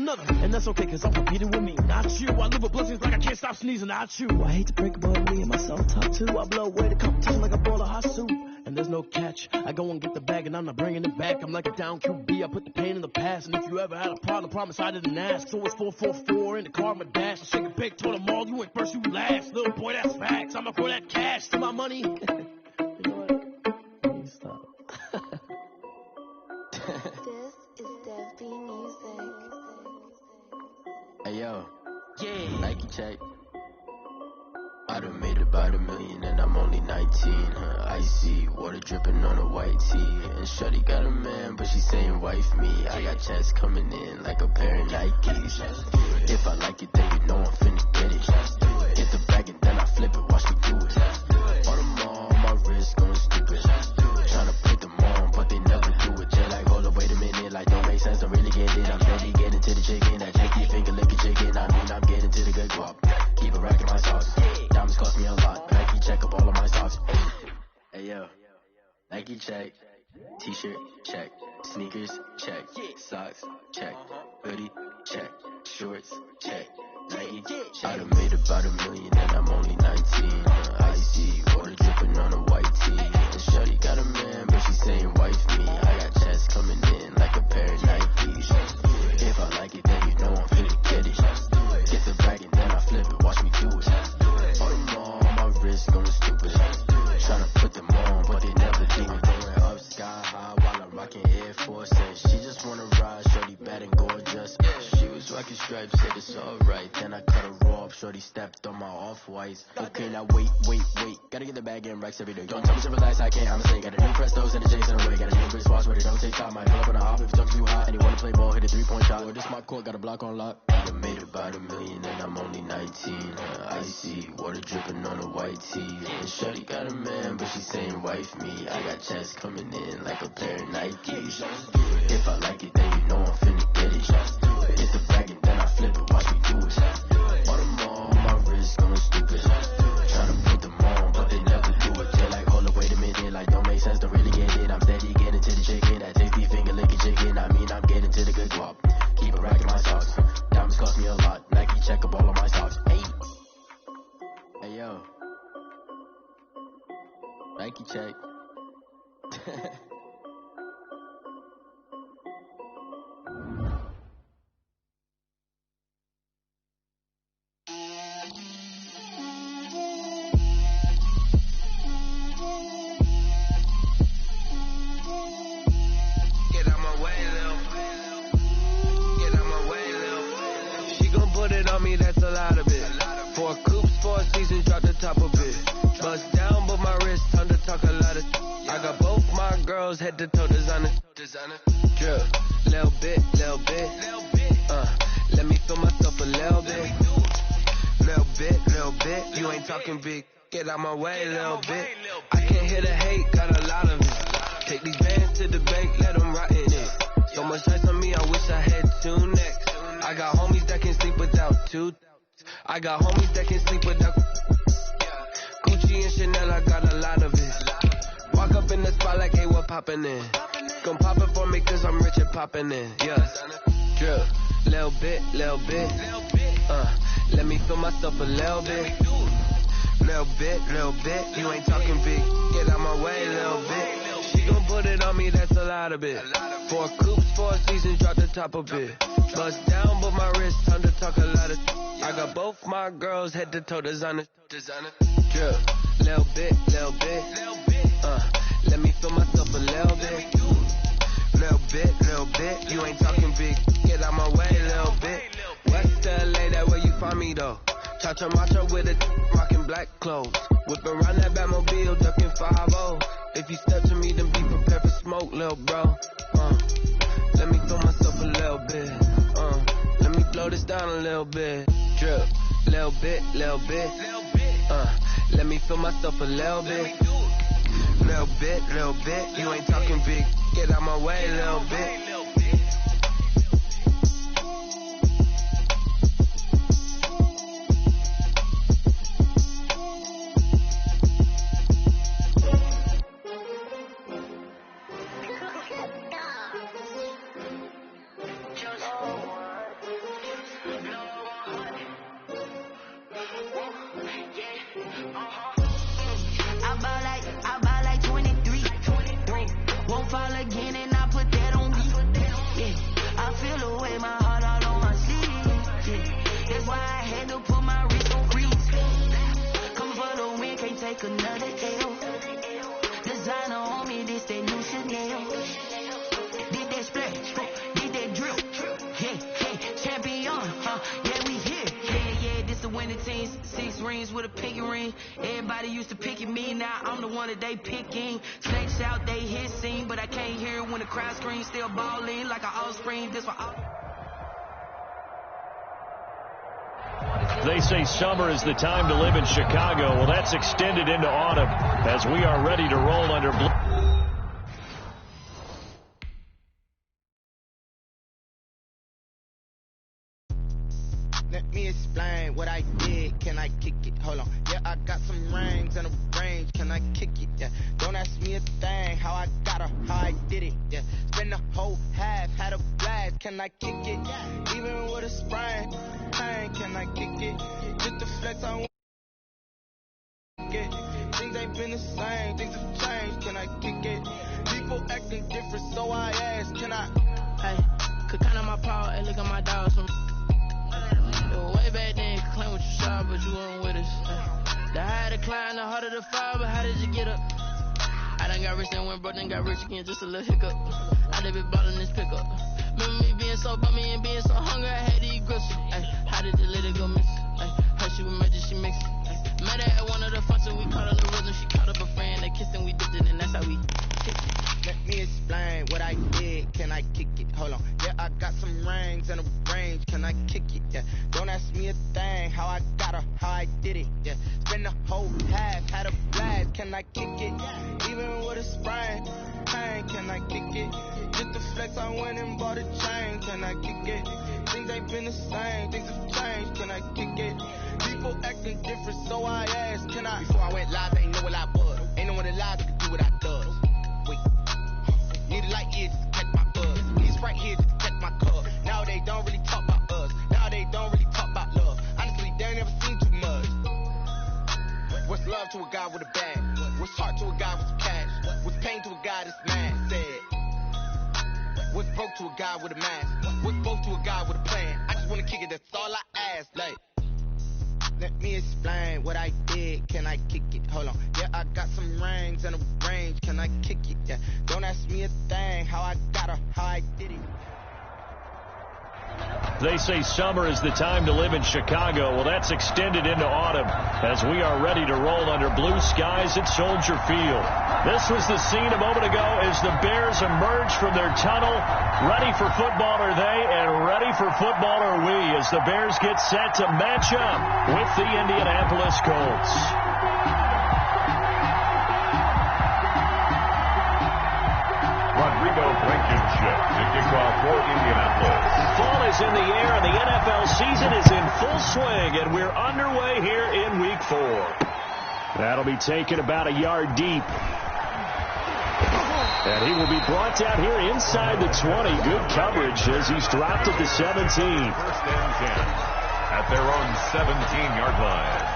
another. And that's okay, cause I'm competing with me, not you. I live with blessings like I can't stop sneezing, not you. I hate to break it, but me and myself talk too. I blow away the competition like a bowl of hot soup. And there's no catch. I go and get the bag and I'm not bringing it back. I'm like a down QB, I put the pain in the past. And if you ever had a problem, promise I didn't ask. So it's 444 in the car, my dash. I shake a big, told them all, you ain't first, you last. Little boy, that's facts. I'ma throw that cash to my money. You know what? Let me stop. This is Dev B Music. Hey yo, yeah, Nike check. I done made about $1 million and I'm only 19. Icy water dripping on a white tee. And shorty got a man, but she saying wife me. I got checks coming in like a pair of Nikes. If I like it, then you know I'm finna get it. Get the bag and then I flip it, watch me do it. On them all, my wrist going stupid. Tryna put them on, but they never do it. Just like, hold up, wait a minute, like don't make sense, don't really get it. I'm steady getting to the chicken, that chicky finger licking chicken. I mean, I'm getting to the good guap. Keep a rack in my socks. Diamonds cost me a lot. Nike check up all of my socks. Hey yo, Nike check. T-shirt check. Sneakers check. Socks check. Hoodie check. Shorts check. Nike check. I done made about $1 million and I'm only 19. Icy water dripping on a white tee. And shorty got a man, but she saying wife me. I got checks coming in like a pair of Nikes. If I like it, then you know I'm finna get it. Get the bag and then I flip it, watch me do it. All them all, my wrist going stupid. Tryna put them on, but they never do it. Going up sky high while I'm rocking Air Force. And she just wanna ride, shorty bad and gorgeous. She was rocking stripes, said it's alright. Then I cut her off, shorty stepped on my off-whites. Okay, now wait. Gotta get the bag and racks every day. Don't tell me to relax, I can't, I'ma say. Got a new Prestos and a Jason away. Got a new Chris Watch, but it don't take time. Might pull up on a hop if it's up too hot. And you wanna play ball, hit a 3-point shot. Or this my court, got a block on lock. I done made about $1 million and I'm only 19. Icy water dripping on a white tee. And shorty got a man, but she saying wife me. I got checks coming in like a pair of Nikes. If I like it, then you know I'm finna get it. Get the bag and then I flip it, watch me do it. All them all, my wrist going stupid. Tryna put them on, but they never do it. Just like, hold up, wait a minute, like don't make sense, don't really get it. I'm steady getting to the chicken, that tasty finger licking chicken. I mean, I'm getting to the good guap. Keep a rack in my socks. Diamonds cost me a lot. Nike check up all of my socks. Hey yo, Nike check. That's a lot of it. 4 coops, 4 seasons, drop the top of it. Bust down, but my wrist, time to talk a lot of. I got both my girls head to toe designer. Drip, little bit. Let me feel myself a little bit. You ain't talking big. Get out my way, little bit. I can't hear the hate, got a lot of it. Take these bands to the bank, let them rot in it. So much ice on me, I wish I had 2 necks. I got homies that can sleep without 2. I got homies that can sleep without Gucci and Chanel, I got a lot of it. Walk up in the spot like, hey, what poppin' in? Gon' pop it for me cause I'm rich and poppin' in. Yeah, drip, little bit. Let me feel myself a little bit. Little bit. You ain't talking big. Get out my way, little bit. She gon' put it on me, that's a lot of it. 4 coops, 4 seasons, drop the top of it. Bust down, but my wrist, time to talk a lot of. I got both my girls head to toe designer. Drip, little bit. Let me feel myself a little bit. Little bit. You ain't talking big. Get out my way, little bit. West LA, that where you find me though. Cha-cha macha with a rockin' black clothes. Whip around that Batmobile, ducking 5-0. If you step to me, then be prepared for smoke, little bro. Let me throw myself a little bit. Let me blow this down a little bit. Drip, little bit. Let me feel myself a little bit. Little bit. You ain't talking big. Get out my way, little bit. champion, yeah, we here. Yeah, this the winning teams. 6 rings with a pinky ring. Everybody used to pick at me, now I'm the one that they picking. Snakes out, they hissing, but I can't hear it when the crowd screams. Still balling like an offspring. This for all. They say summer is the time to live in Chicago. Well, that's extended into autumn as we are ready to roll under blue. Let me explain what I did. Can I kick it? Hold on. Yeah, I got some rings and a range. Can I kick it? Yeah. Don't ask me a thing. How I got her, how I did it. Yeah. Spend the whole half, had a blast. Can I kick it? Even with a sprain. Pain, can I kick it? Just the flex I want. Things ain't been the same. Things have changed. Can I kick it? People acting different, so I ask. Can I? Hey, could count on my power. Hey, look at my dogs. Way back then, you could claim what you saw, but you weren't with us. The higher the climb, the harder the fall, but how did you get up? I done got rich and went broke, then got rich again, just a little hiccup. I done been ballin' this pickup. Remember me being so bummy and being so hungry, I had to eat gristle. How did the lady go miss? How she was magic, she mixed it. Met her at one of the functions, we caught on the rhythm, she caught up a friend, they kissed and we dipped it, and that's how we kicked it. Let me explain what I did. Can I kick it? Hold on. Yeah, I got some rings and a range. Can I kick it? Yeah. Don't ask me a thing. How I got her, how I did it. Yeah. Spend the whole half, had a blast. Can I kick it? Even with a sprain. Pain, can I kick it? Just the flex, I went and bought a chain. Can I kick it? Things ain't been the same. Things have changed. Can I kick it? People acting different, so I asked. Can I? Before I went live, I ain't know what I was. Ain't no one alive that could do what I does. Wait. Need a light here just to catch my buzz. Need a Sprite here just to catch my cup. Now they don't really talk about us. Now they don't really talk about love. Honestly, they ain't never seen too much. What's love to a guy with a bag? What's heart to a guy with some cash? What's pain to a guy that's mad? Said. What's broke to a guy with a mask? What's both to a guy with a plan? I just wanna kick it, that's all I ask. Like, let me explain what I did. Can I kick it? Hold on. Yeah, I got some rings and a range. Can I kick it? Yeah. Don't ask me a thing. How I got her, how I did it. They say summer is the time to live in Chicago. Well, that's extended into autumn as we are ready to roll under blue skies at Soldier Field. This was the scene a moment ago as the Bears emerged from their tunnel. Ready for football are they, and ready for football are we as the Bears get set to match up with the Indianapolis Colts. Rodrigo Blankenship to kick off for Indianapolis. Fall is in the air and the NFL season is in full swing, and we're underway here in week 4. That'll be taken about a yard deep. And he will be brought down here inside the 20. Good coverage as he's dropped at the 17. First and 10 at their own 17-yard line.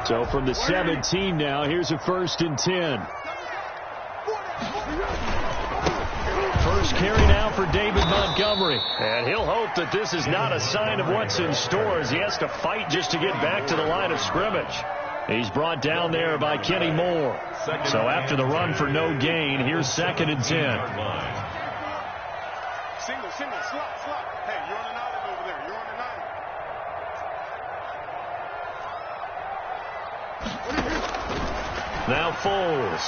So from the 17 now, here's a 1st and 10. First carry now for David Montgomery. And he'll hope that this is not a sign of what's in store as he has to fight just to get back to the line of scrimmage. He's brought down there by Kenny Moore. So after the run for no gain, here's 2nd and 10. Single, slot. Hey, you're on an island over there. You're on an island. Now Foles.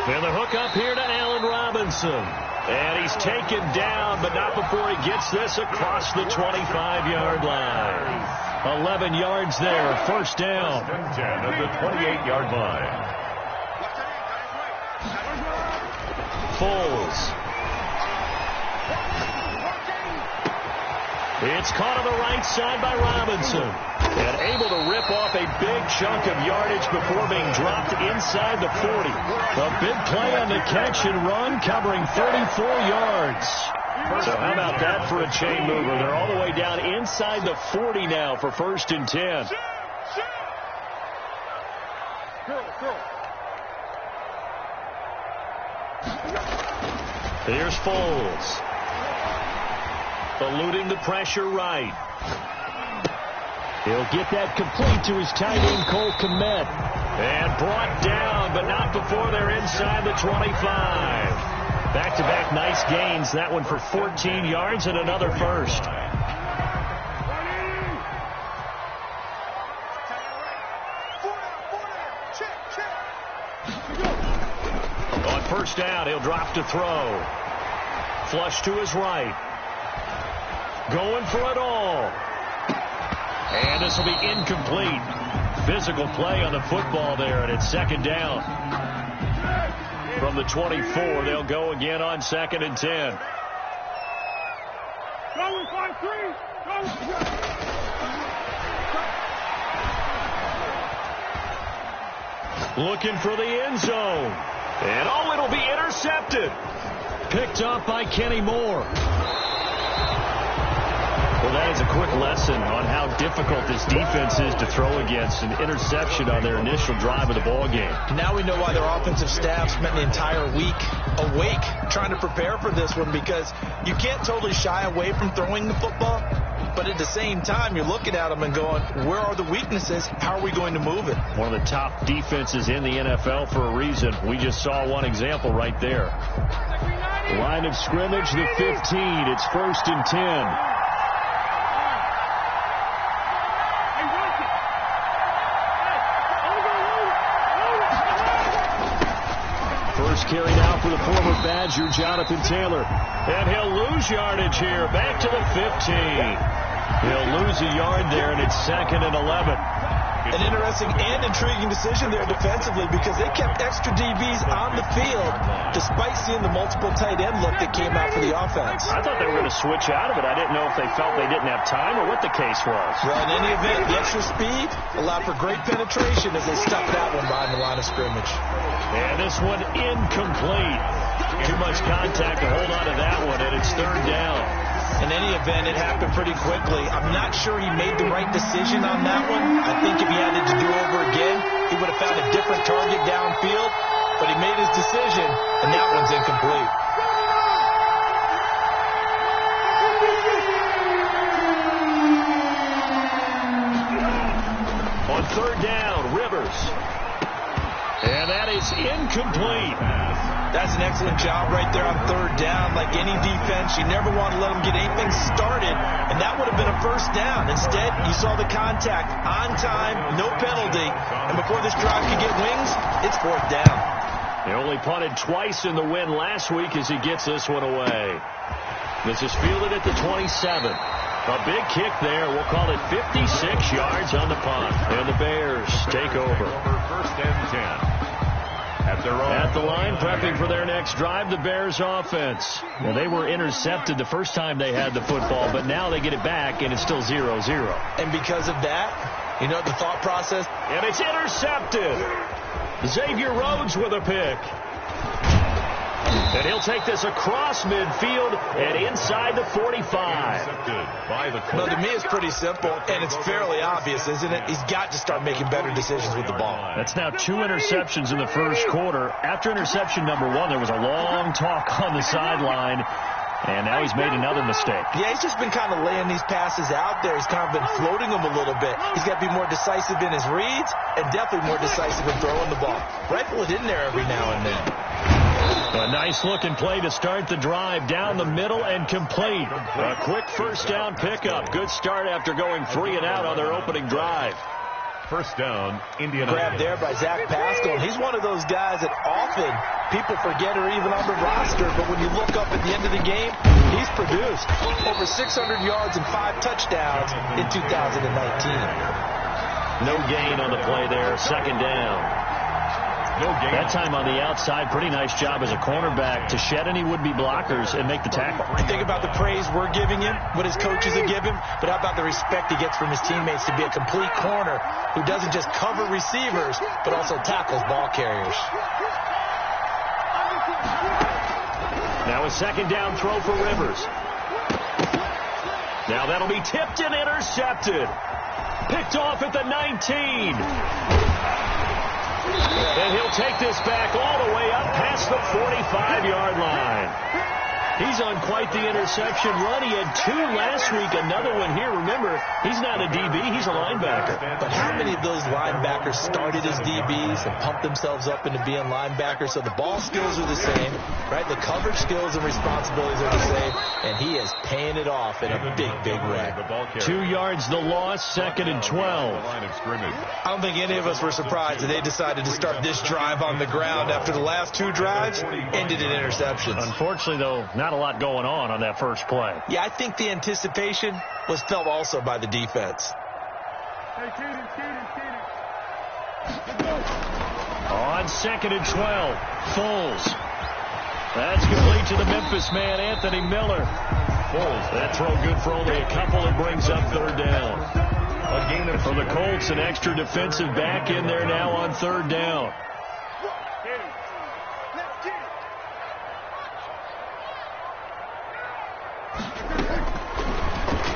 And the hook up here to Allen Robinson. And he's taken down, but not before he gets this across the 25-yard line. 11 yards there, 1st down. 10 at the 28-yard line. Foles. It's caught on the right side by Robinson. And able to rip off a big chunk of yardage before being dropped inside the 40. A big play on the catch and run, covering 34 yards. So how about that for a chain mover? They're all the way down inside the 40 now for 1st and 10. Here's Foles. Eluding the pressure right. He'll get that complete to his tight end, Cole Kmet. And brought down, but not before they're inside the 25. Back-to-back nice gains. That one for 14 yards and another first. On first down, he'll drop to throw. Flush to his right. Going for it all. And this will be incomplete. Physical play on the football there, and it's second down. From the 24, they'll go again on 2nd and 10. Looking for the end zone. And oh, it'll be intercepted. Picked up by Kenny Moore. Well, that is a quick lesson on how difficult this defense is to throw against. An interception on their initial drive of the ball game. Now we know why their offensive staff spent the entire week awake trying to prepare for this one, because you can't totally shy away from throwing the football, but at the same time you're looking at them and going, where are the weaknesses? How are we going to move it? One of the top defenses in the NFL for a reason. We just saw one example right there. Line of scrimmage, the 15. It's 1st and 10. First carry now for the former Badger, Jonathan Taylor. And he'll lose yardage here. Back to the 15. He'll lose a yard there, and it's 2nd and 11. An interesting and intriguing decision there defensively, because they kept extra DBs on the field despite seeing the multiple tight end look that came out for the offense. I thought they were going to switch out of it. I didn't know if they felt they didn't have time or what the case was. Well, in any event, the extra speed allowed for great penetration as they stuck that one behind the line of scrimmage. And this one incomplete. Too much contact to hold on to that one, and it's 3rd down. In any event, it happened pretty quickly. I'm not sure he made the right decision on that one. I think if he had it to do over again, he would have found a different target downfield. But he made his decision, and that one's incomplete. On 3rd down, Rivers. And that is incomplete. That's an excellent job right there on 3rd down. Like any defense, you never want to let them get anything started, and that would have been a first down. Instead, you saw the contact on time, no penalty, and before this drive could get wings, it's 4th down. He only punted twice in the win last week as he gets this one away. This is fielded at the 27. A big kick there. We'll call it 56 yards on the punt. And the Bears take over. 1st and 10. At the line, prepping for their next drive, the Bears offense. Well, they were intercepted the first time they had the football, but now they get it back, and it's still 0-0. And because of that, you know the thought process? And it's intercepted. Xavier Rhodes with a pick. And he'll take this across midfield and inside the 45. Well, to me, it's pretty simple, and it's fairly obvious, isn't it? He's got to start making better decisions with the ball. That's now 2 interceptions in the first quarter. After interception number 1, there was a long talk on the sideline, and now he's made another mistake. Yeah, he's just been kind of laying these passes out there. He's kind of been floating them a little bit. He's got to be more decisive in his reads and definitely more decisive in throwing the ball. Rifle it in there every now and then. A nice-looking play to start the drive down the middle and complete. A quick first down pickup. Good start after going 3 and out on their opening drive. 1st down, Indianapolis. Grabbed there by Zach Pascal. He's one of those guys that often people forget are even on the roster, but when you look up at the end of the game, he's produced over 600 yards and 5 touchdowns in 2019. No gain on the play there. 2nd down. No gain. That time on the outside, pretty nice job as a cornerback to shed any would-be blockers and make the tackle. Think about the praise we're giving him, what his coaches have given him, but how about the respect he gets from his teammates to be a complete corner who doesn't just cover receivers, but also tackles ball carriers. Now a 2nd down throw for Rivers. Now that'll be tipped and intercepted. Picked off at the 19. take this back all the way up past the 45-yard line. He's on quite the interception run. He had 2 last week, another one here. Remember, he's not a DB, he's a linebacker. But how many of those linebackers started as DBs and pumped themselves up into being linebackers? So the ball skills are the same, right? The coverage skills and responsibilities are the same, and he is paying it off in a big, big way. 2 yards the loss, 2nd and 12. I don't think any of us were surprised that they decided to start this drive on the ground after the last 2 drives ended in interceptions. Unfortunately, though, not a lot going on that first play. Yeah, I think the anticipation was felt also by the defense. On 2nd and 12, Foles. That's complete to the Memphis man, Anthony Miller. Foles, that throw good for only a couple. It brings up 3rd down. Again, for the Colts, an extra defensive back in there now on 3rd down.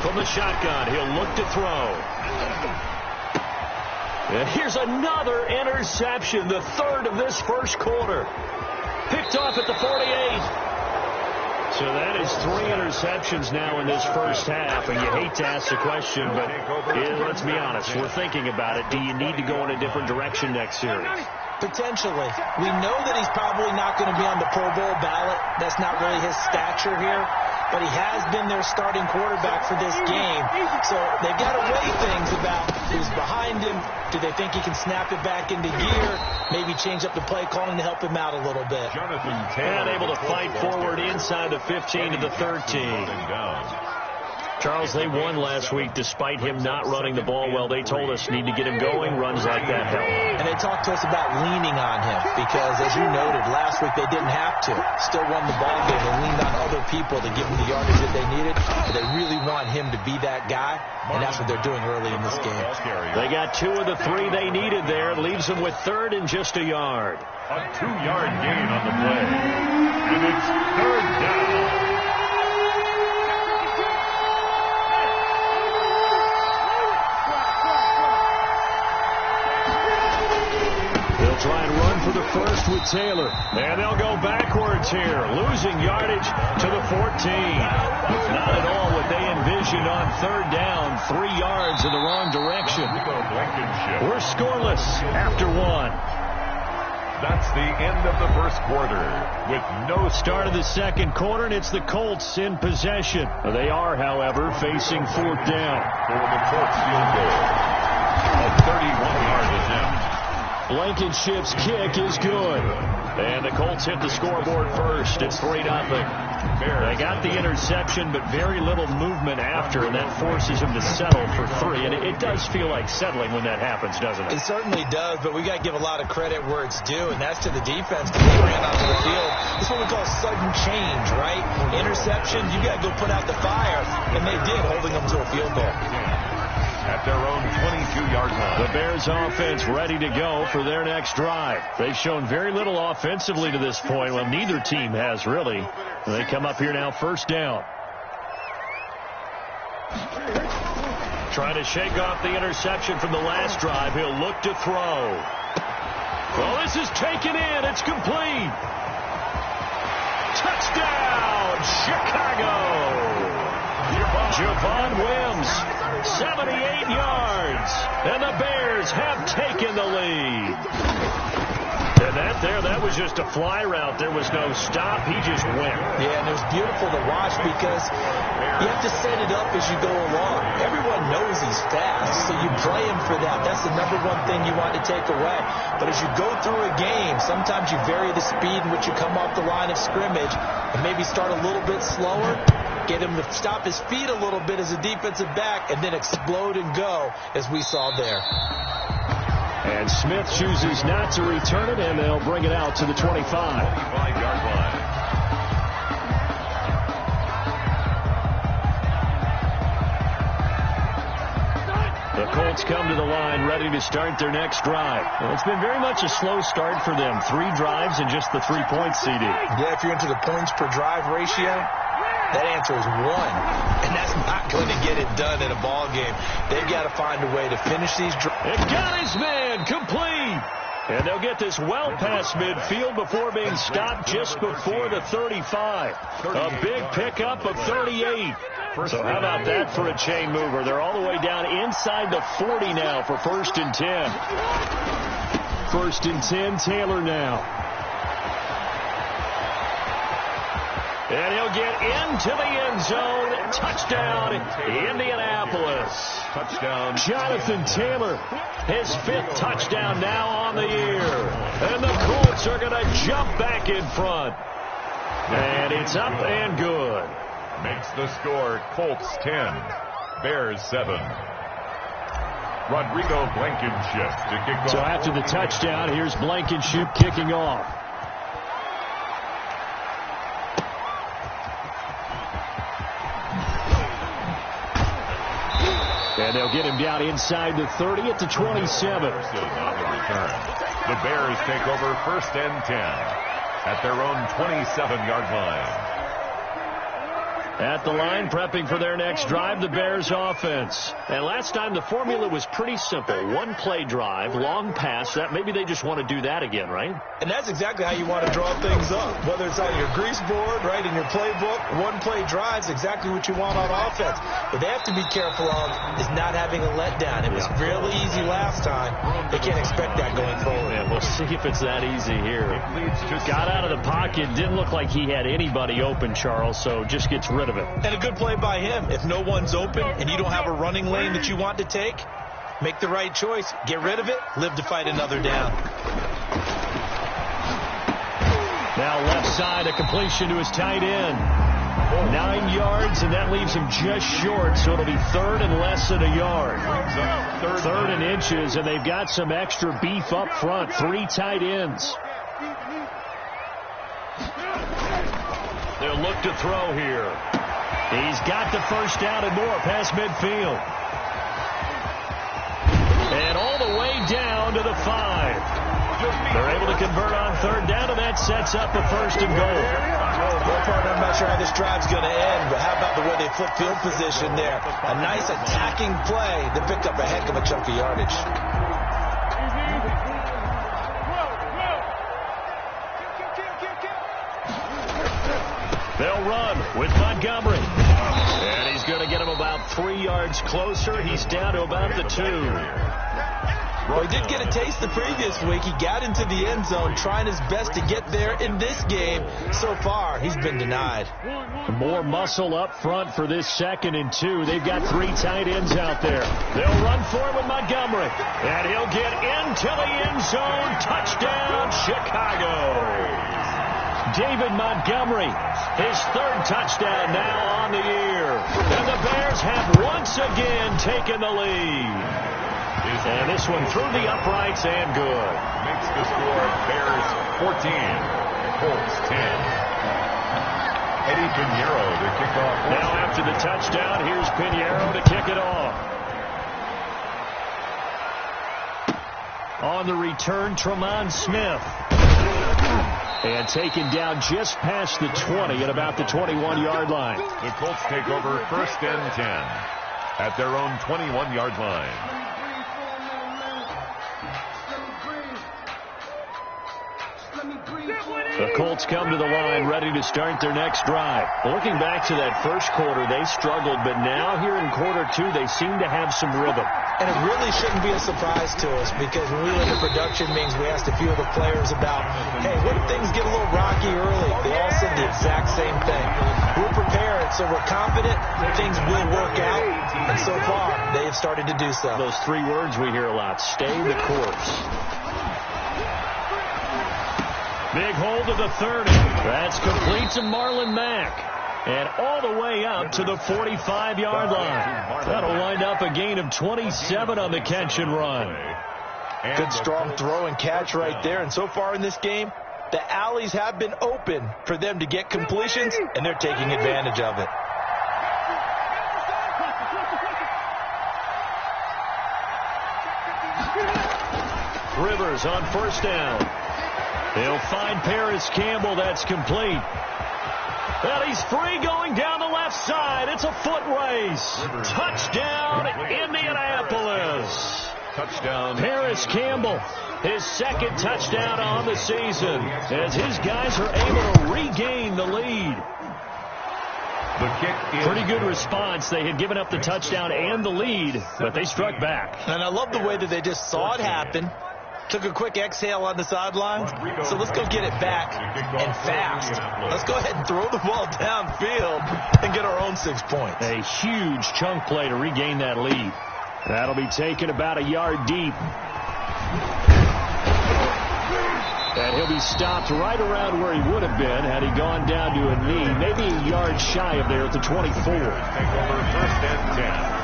From the shotgun, he'll look to throw. And here's another interception, the 3rd of this first quarter. Picked off at the 48. So that is 3 interceptions now in this first half, and you hate to ask the question, but let's be honest, we're thinking about it. Do you need to go in a different direction next series? Potentially. We know that he's probably not going to be on the Pro Bowl ballot. That's not really his stature here. But he has been their starting quarterback for this game. So they've got to weigh things about who's behind him. Do they think he can snap it back into gear? Maybe change up the play calling to help him out a little bit. And able to fight forward inside the 15 to the 13. Charles, they won last week despite him not running the ball well. They told us need to get him going. Runs like that help. And they talked to us about leaning on him because, as you noted, last week they didn't have to. Still won the ball game. They leaned on other people to give them the yardage that they needed. But they really want him to be that guy, and that's what they're doing early in this game. They got 2 of the 3 they needed there. Leaves them with 3rd and just a yard. A 2-yard gain on the play. And it's 3rd down. Try and run for the first with Taylor. And they'll go backwards here, losing yardage to the 14. Not at all what they envisioned on 3rd down. 3 yards in the wrong direction. We're scoreless after 1. That's the end of the first quarter with no start of the second quarter, and it's the Colts in possession. They are, however, facing 4th down. For the Colts field goal. A 31-yard attempt. Blankenship's kick is good. And the Colts hit the scoreboard first. It's 3-0. They got the interception, but very little movement after, and that forces him to settle for 3. And it does feel like settling when that happens, doesn't it? It certainly does, but we got to give a lot of credit where it's due, and that's to the defense because they ran onto the field. This is what we call sudden change, right? Interception, you got to go put out the fire, and they did, holding them to a field goal. At their own 22-yard line. The Bears offense ready to go for their next drive. They've shown very little offensively to this point. Well, neither team has really. They come up here now 1st down. Trying to shake off the interception from the last drive. He'll look to throw. Well, this is taken in. It's complete. Touchdown, Chicago. Javon Wims, 78 yards, and the Bears have taken the lead. And that was just a fly route. There was no stop. He just went. Yeah, and it was beautiful to watch because you have to set it up as you go along. Everyone knows he's fast, so you play him for that. That's the number one thing you want to take away. But as you go through a game, sometimes you vary the speed in which you come off the line of scrimmage and maybe start a little bit slower, get him to stop his feet a little bit as a defensive back, and then explode and go as we saw there. And Smith chooses not to return it, and they'll bring it out to the 25-yard line. The Colts come to the line ready to start their next drive. Well, it's been very much a slow start for them. 3 drives and just the 3 points, CD. Yeah, if you're into the points per drive ratio, that answer is 1. And that's not going to get it done in a ball game. They've got to find a way to finish these drives. It got his man complete. And they'll get this well past midfield before being stopped just before the 35. A big pickup of 38. So how about that for a chain mover? They're all the way down inside the 40 now for 1st and 10. 1st and 10, Taylor now. And he'll get into the end zone. Touchdown, Indianapolis. Touchdown. Jonathan Taylor, his 5th touchdown now on the year. And the Colts are going to jump back in front. And it's up and good. Makes the score Colts 10, Bears 7. Rodrigo Blankenship to kick off. So after the touchdown, here's Blankenship kicking off. And they'll get him down inside the 30 at the 27. On the return. The Bears take over 1st and 10 at their own 27-yard line. At the line, prepping for their next drive, the Bears offense. And last time, the formula was pretty simple. 1-play drive, long pass. That maybe they just want to do that again, right? And that's exactly how you want to draw things up. Whether it's on your grease board, right, in your playbook, 1-play drives, exactly what you want on offense. What they have to be careful of is not having a letdown. It was really easy last time. They can't expect that going forward. Yeah, we'll see if it's that easy here. Got out of the pocket. Didn't look like he had anybody open, Charles, so just gets rid of it. And a good play by him. If no one's open and you don't have a running lane that you want to take, make the right choice. Get rid of it. Live to fight another down. Now left side, a completion to his tight end. 9 yards, and that leaves him just short, so it'll be 3rd and less than a yard. 3rd and inches, and they've got some extra beef up front. 3 tight ends. They'll look to throw here. He's got the 1st down and more past midfield. And all the way down to the 5. They're able to convert on 3rd down, and that sets up a 1st and goal. Well, partner, I'm not sure how this drive's going to end, but how about the way they flip field position there? A nice attacking play that picked up a heck of a chunk of yardage. They'll run with Montgomery. And he's going to get him about 3 yards closer. He's down to about the 2. Well, he did get a taste the previous week. He got into the end zone trying his best to get there in this game. So far, he's been denied. More muscle up front for this 2nd and 2. They've got 3 tight ends out there. They'll run for it with Montgomery. And he'll get into the end zone. Touchdown, Chicago. David Montgomery, his 3rd touchdown now on the year. And the Bears have once again taken the lead. And this one through the uprights and good. Makes the score Bears 14, Colts 10. Eddie Pinheiro to kick off. Now after the touchdown, here's Pinheiro to kick it off. On the return, Tremont Smith. And taken down just past the 20 at about the 21-yard line. The Colts take over 1st and 10 at their own 21-yard line. The Colts come to the line ready to start their next drive. Looking back to that first quarter, they struggled, but now here in quarter 2, they seem to have some rhythm. And it really shouldn't be a surprise to us because when we look at production means we asked a few of the players about, hey, what if things get a little rocky early? They all said the exact same thing. We're prepared, so we're confident things will work out. And so far, they have started to do so. Those 3 words we hear a lot, stay the course. Big hold of the 30. That's complete to Marlon Mack. And all the way up to the 45-yard line. That'll wind up a gain of 27 on the catch and run. Good strong throw and catch right there. And so far in this game, the alleys have been open for them to get completions, and they're taking advantage of it. Rivers on 1st down. He'll find Paris Campbell. That's complete. Well, he's free going down the left side. It's a foot race. Touchdown, Indianapolis. touchdown. Paris Campbell, his second touchdown on the season, as his guys are able to regain the lead. The kick is pretty good response. They had given up the touchdown and the lead, but they struck back. And I love the way that they just saw it happen. Took a quick exhale on the sidelines. So let's go get it back and fast. Let's go ahead and throw the ball downfield and get our own 6 points. A huge chunk play to regain that lead. That'll be taken about a yard deep. And he'll be stopped right around where he would have been had he gone down to a knee, maybe a yard shy of there at the 24. Take over first and 10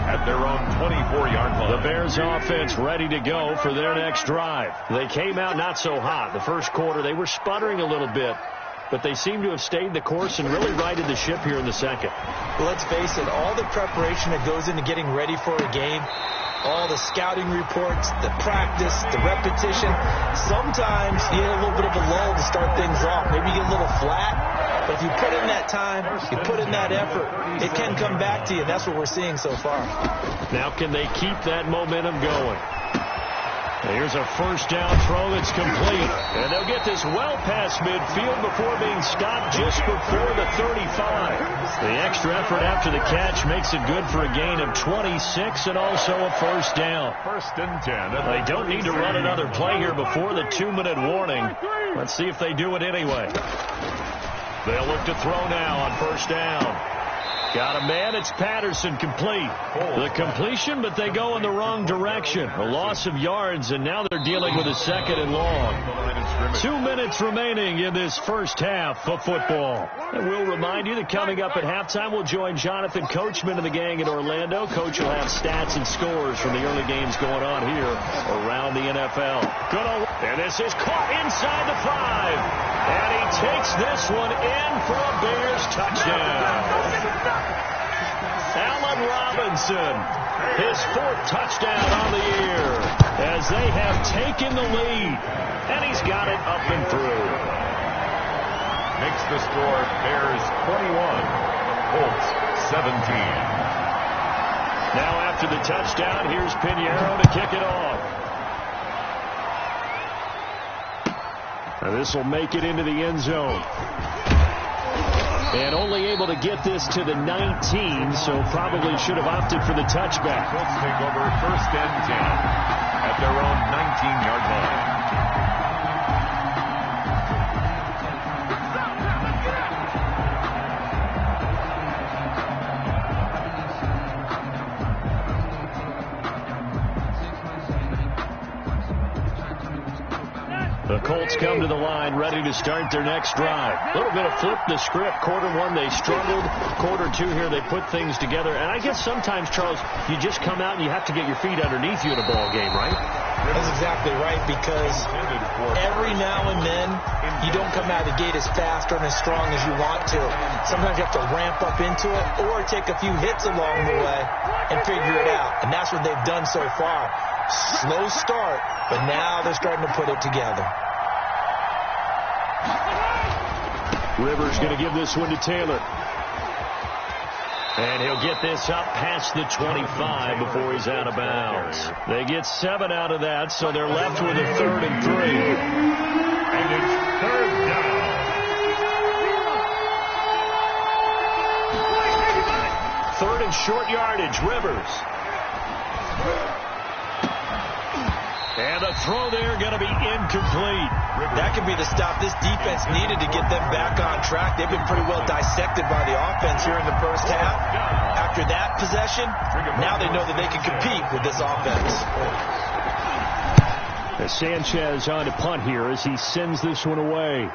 at their own 24-yard line. The Bears offense ready to go for their next drive. They came out not so hot. The first quarter, they were sputtering a little bit, but they seem to have stayed the course and really righted the ship here in the second. Well, let's face it, all the preparation that goes into getting ready for a game, all the scouting reports, the practice, the repetition, sometimes you get a little bit of a lull to start things off. Maybe you get a little flat, but if you put in that time, you put in that effort, it can come back to you. That's what we're seeing so far. Now can they keep that momentum going? Here's a first down throw that's complete. And they'll get this well past midfield before being stopped just before the 35. The extra effort after the catch makes it good for a gain of 26 and also a first down. First and 10. They don't need to run another play here before the 2-minute warning. Let's see if they do it anyway. They'll look to throw now on first down. Got a man. It's Patterson, complete. The completion, but they go in the wrong direction. A loss of yards, and now they're dealing with a second and long. 2 minutes remaining in this first half of football. And we'll remind you that coming up at halftime, we'll join Jonathan Coachman and the gang in Orlando. Coach will have stats and scores from the early games going on here around the NFL. And this is caught inside the 5. And he takes this one in for a Bears touchdown. Allen Robinson, his 4th touchdown on the year, as they have taken the lead, and he's got it up and through. Makes the score Bears 21, Colts 17. Now after the touchdown, here's Pinheiro to kick it off. And this will make it into the end zone. And only able to get this to the 19, so probably should have opted for the touchback. Colts take over first and 10 at their own 19-yard line. The Colts come to the line ready to start their next drive. A little bit of flip the script. Quarter 1, they struggled. Quarter 2 here, they put things together. And I guess sometimes, Charles, you just come out and you have to get your feet underneath you in a ball game, right? That's exactly right, because every now and then you don't come out of the gate as fast or as strong as you want to. Sometimes you have to ramp up into it or take a few hits along the way and figure it out. And that's what they've done so far. Slow start, but now they're starting to put it together. Rivers going to give this one to Taylor. And he'll get this up past the 25 before he's out of bounds. They get 7 out of that, so they're left with a 3rd and 3. And it's 3rd down. Third and short yardage, Rivers. And the throw there going to be incomplete. That could be the stop this defense needed to get them back on track. They've been pretty well dissected by the offense here in the first half. After that possession, now they know that they can compete with this offense. As Sanchez on to punt here as he sends this one away.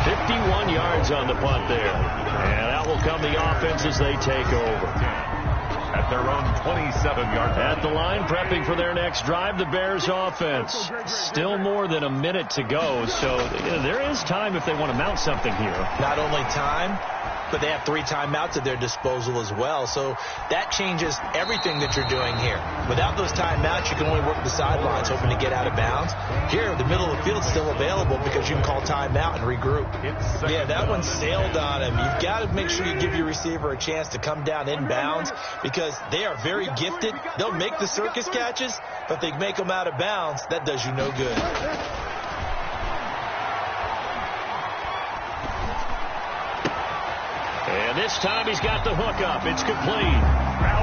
51 yards on the punt there. And out will come the offense as they take over. At their own 27-yard line. At the line, prepping for their next drive, the Bears offense. Still more than a minute to go, so there is time if they want to mount something here. Not only time, but they have 3 timeouts at their disposal as well. So that changes everything that you're doing here. Without those timeouts, you can only work the sidelines, hoping to get out of bounds. Here, the middle of the field is still available because you can call timeout and regroup. Yeah, that one sailed on him. You've got to make sure you give your receiver a chance to come down inbounds because they are very gifted. They'll make the circus catches, but if they make them out of bounds, that does you no good. And this time he's got the hook up. It's complete.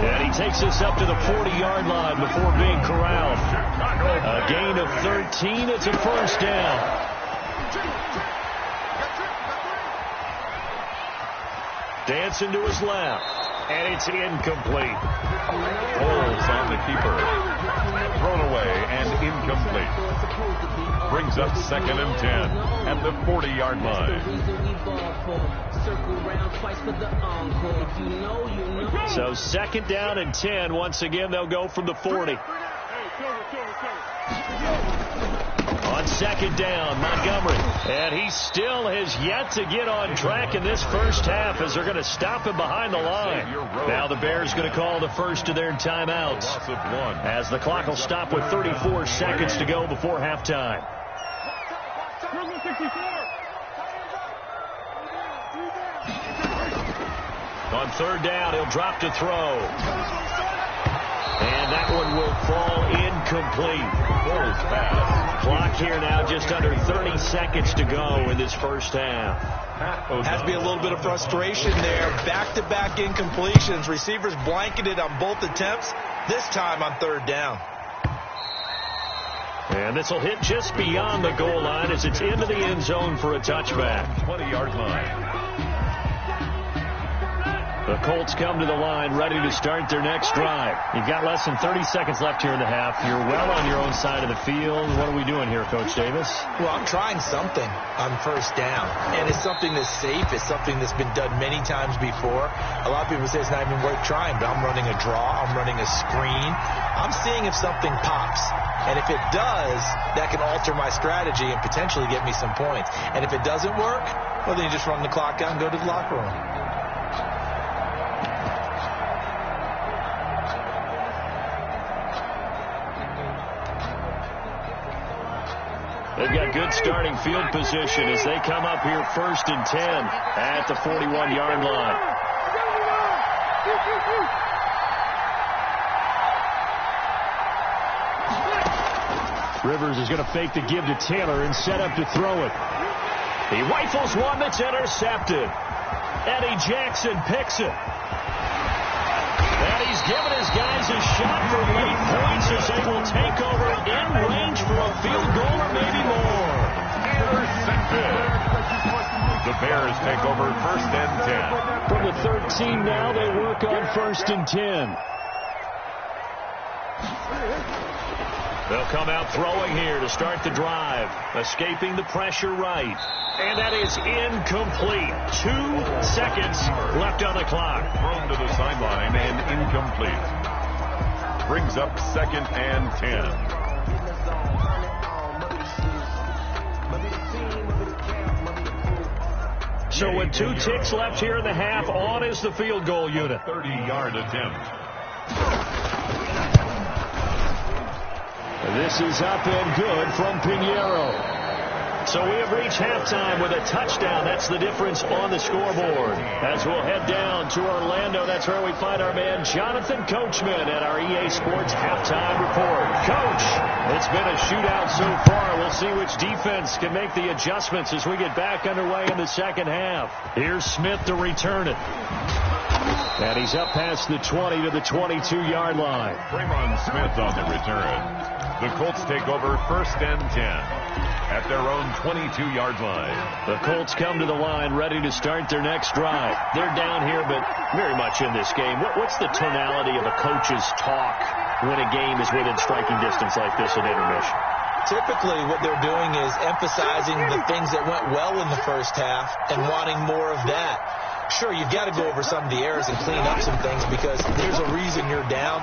And he takes us up to the 40-yard line before being corralled. A gain of 13. It's a first down. Dancing to his left. And it's incomplete. Holds on the keeper. Thrown away and incomplete. Brings up 2nd and 10 at the 40-yard line. So 2nd down and 10. Once again, they'll go from the 40. On 2nd down, Montgomery. And he still has yet to get on track in this first half as they're going to stop him behind the line. Now the Bears going to call the first of their timeouts as the clock will stop with 34 seconds to go before halftime. On 3rd down, he'll drop to throw. And that one will fall incomplete. Clock here now just under 30 seconds to go in this first half. Has to be a little bit of frustration there. Back-to-back incompletions. Receivers blanketed on both attempts, this time on 3rd down. And this will hit just beyond the goal line as it's into the end zone for a touchback. 20-yard line. The Colts come to the line ready to start their next drive. You've got less than 30 seconds left here in the half. You're well on your own side of the field. What are we doing here, Coach Davis? Well, I'm trying something on 1st down. And it's something that's safe. It's something that's been done many times before. A lot of people say it's not even worth trying, but I'm running a draw. I'm running a screen. I'm seeing if something pops. And if it does, that can alter my strategy and potentially get me some points. And if it doesn't work, well, then you just run the clock out and go to the locker room. They've got good starting field position as they come up here 1st and 10 at the 41-yard line. Rivers is going to fake the give to Taylor and set up to throw it. He rifles one that's intercepted. Eddie Jackson picks it. And he's given his guys a shot for 8 points as they will take over in range for a field goal or maybe more. Intercepted. The Bears take over 1st and 10. From the 13 now, they work on 1st and 10. They'll come out throwing here to start the drive. Escaping the pressure right. And that is incomplete. 2 seconds left on the clock. Thrown to the sideline and incomplete. Brings up 2nd and 10. So with 2 ticks left here in the half, on is the field goal unit. 30-yard attempt. This is up and good from Pinheiro. So we have reached halftime with a touchdown. That's the difference on the scoreboard. As we'll head down to Orlando, that's where we find our man Jonathan Coachman at our EA Sports Halftime Report. Coach, it's been a shootout so far. We'll see which defense can make the adjustments as we get back underway in the second half. Here's Smith to return it. And he's up past the 20 to the 22-yard line. Draymond Smith on the return. The Colts take over 1st and 10 at their own 22-yard line. The Colts come to the line ready to start their next drive. They're down here, but very much in this game. What's the tonality of a coach's talk when a game is within striking distance like this at intermission? Typically, what they're doing is emphasizing the things that went well in the first half and wanting more of that. Sure, you've got to go over some of the errors and clean up some things because there's a reason you're down.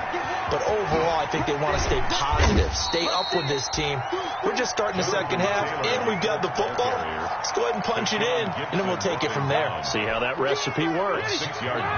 But overall, I think they want to stay positive, stay up with this team. We're just starting the second half, and we've got the football. Let's go ahead and punch it in, and then we'll take it from there. See how that recipe works.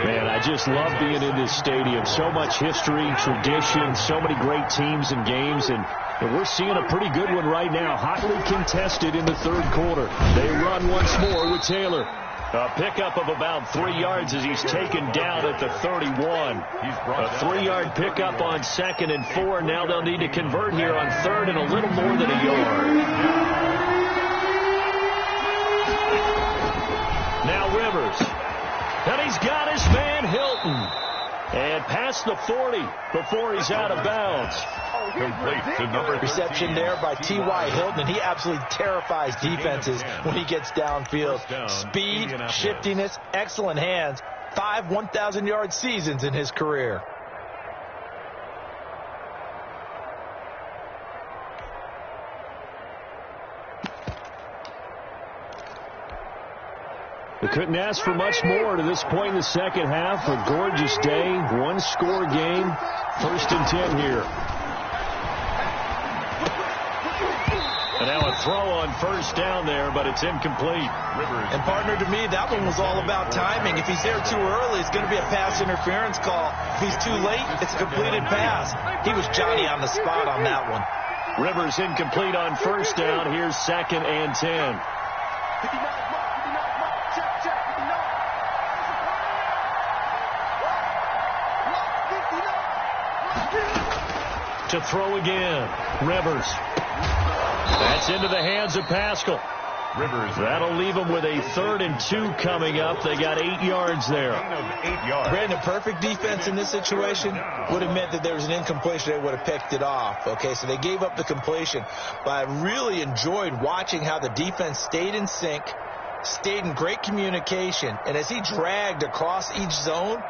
Man, I just love being in this stadium. So much history, tradition, so many great teams and games, and we're seeing a pretty good one right now. Hotly contested in the third quarter. They run once more with Taylor. A pickup of about 3 yards as he's taken down at the 31. A 3-yard pickup on 2nd and 4. Now they'll need to convert here on 3rd and a little more than a yard. Now Rivers. And he's got his man Hilton. And past the 40 before he's out of bounds. Complete to number reception there by T.Y. Hilton, and he absolutely terrifies defenses when he gets downfield. Speed, shiftiness, excellent hands. 5 1,000-yard seasons in his career. They couldn't ask for much more to this point in the second half. A gorgeous day, one-score game. 1st and 10 here. And now a throw on 1st down there, but it's incomplete. And partner, to me, that one was all about timing. If he's there too early, it's going to be a pass interference call. If he's too late, it's a completed pass. He was Johnny on the spot on that one. Rivers incomplete on 1st down. Here's 2nd and 10. To throw again. Rivers. That's into the hands of Pascal. Rivers. That'll leave them with a 3rd and 2 coming up. They got 8 yards there. 8 yards. Brandon, perfect defense in this situation would have meant that there was an incompletion. They would have picked it off. Okay, so they gave up the completion. But I really enjoyed watching how the defense stayed in sync, stayed in great communication. And as he dragged across each zone,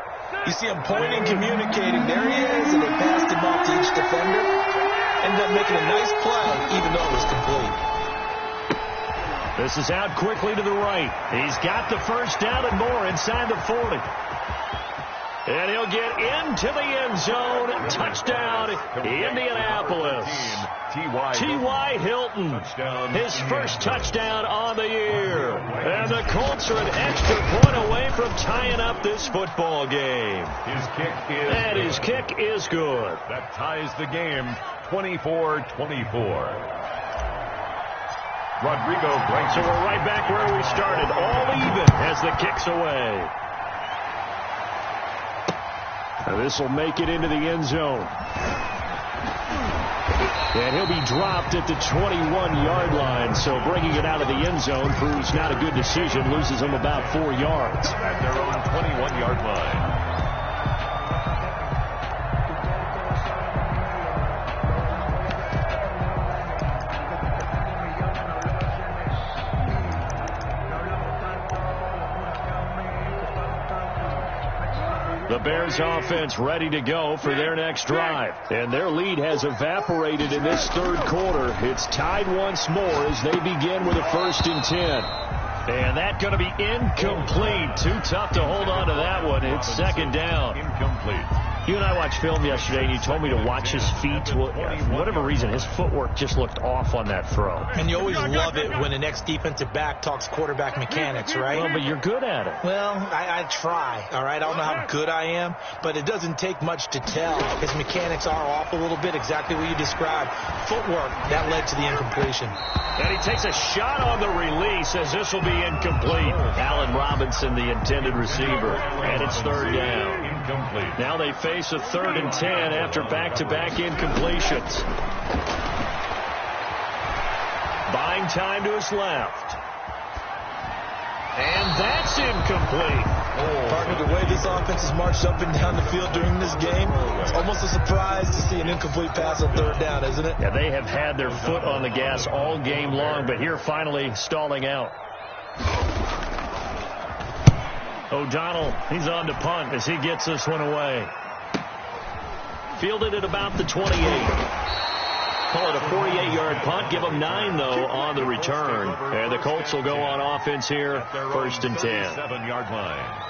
you see him pointing, communicating. There he is, and they passed him off to each defender. Ended up making a nice play, even though it was complete. This is out quickly to the right. He's got the 1st down and more inside the 40. And he'll get into the end zone. Touchdown, Indianapolis. T.Y. Hilton, his 1st touchdown on the year. And the Colts are an extra point away from tying up this football game. His kick is good. That ties the game 24-24. Rodrigo breaks. So we're right back where we started. All even as the kick's away. Now this will make it into the end zone. And he'll be dropped at the 21-yard line. So bringing it out of the end zone proves not a good decision. Loses him about 4 yards. At their own 21-yard line. The Bears offense ready to go for their next drive. And their lead has evaporated in this third quarter. It's tied once more as they begin with a 1st and 10. And that's going to be incomplete. Too tough to hold on to that one. It's 2nd down. Incomplete. You and I watched film yesterday, and you told me to watch his feet. For whatever reason, his footwork just looked off on that throw. And you always love it when the next defensive back talks quarterback mechanics, right? Well, but you're good at it. Well, I try, all right? I don't know how good I am, but it doesn't take much to tell. His mechanics are off a little bit, exactly what you described. Footwork, that led to the incompletion. And he takes a shot on the release as this will be incomplete. Allen Robinson, the intended receiver. And it's 3rd down. Incomplete. Now they face a 3rd and 10 after back-to-back incompletions. Buying time to his left. And that's incomplete. Partner, the way this offense has marched up and down the field during this game, it's almost a surprise to see an incomplete pass on 3rd down, isn't it? Yeah, they have had their foot on the gas all game long, but here finally stalling out. O'Donnell, he's on to punt as he gets this one away. Fielded at about the 28. Call it a 48-yard punt. Give them 9, though, on the return. And the Colts will go on offense here, 1st and 10. 7-yard line.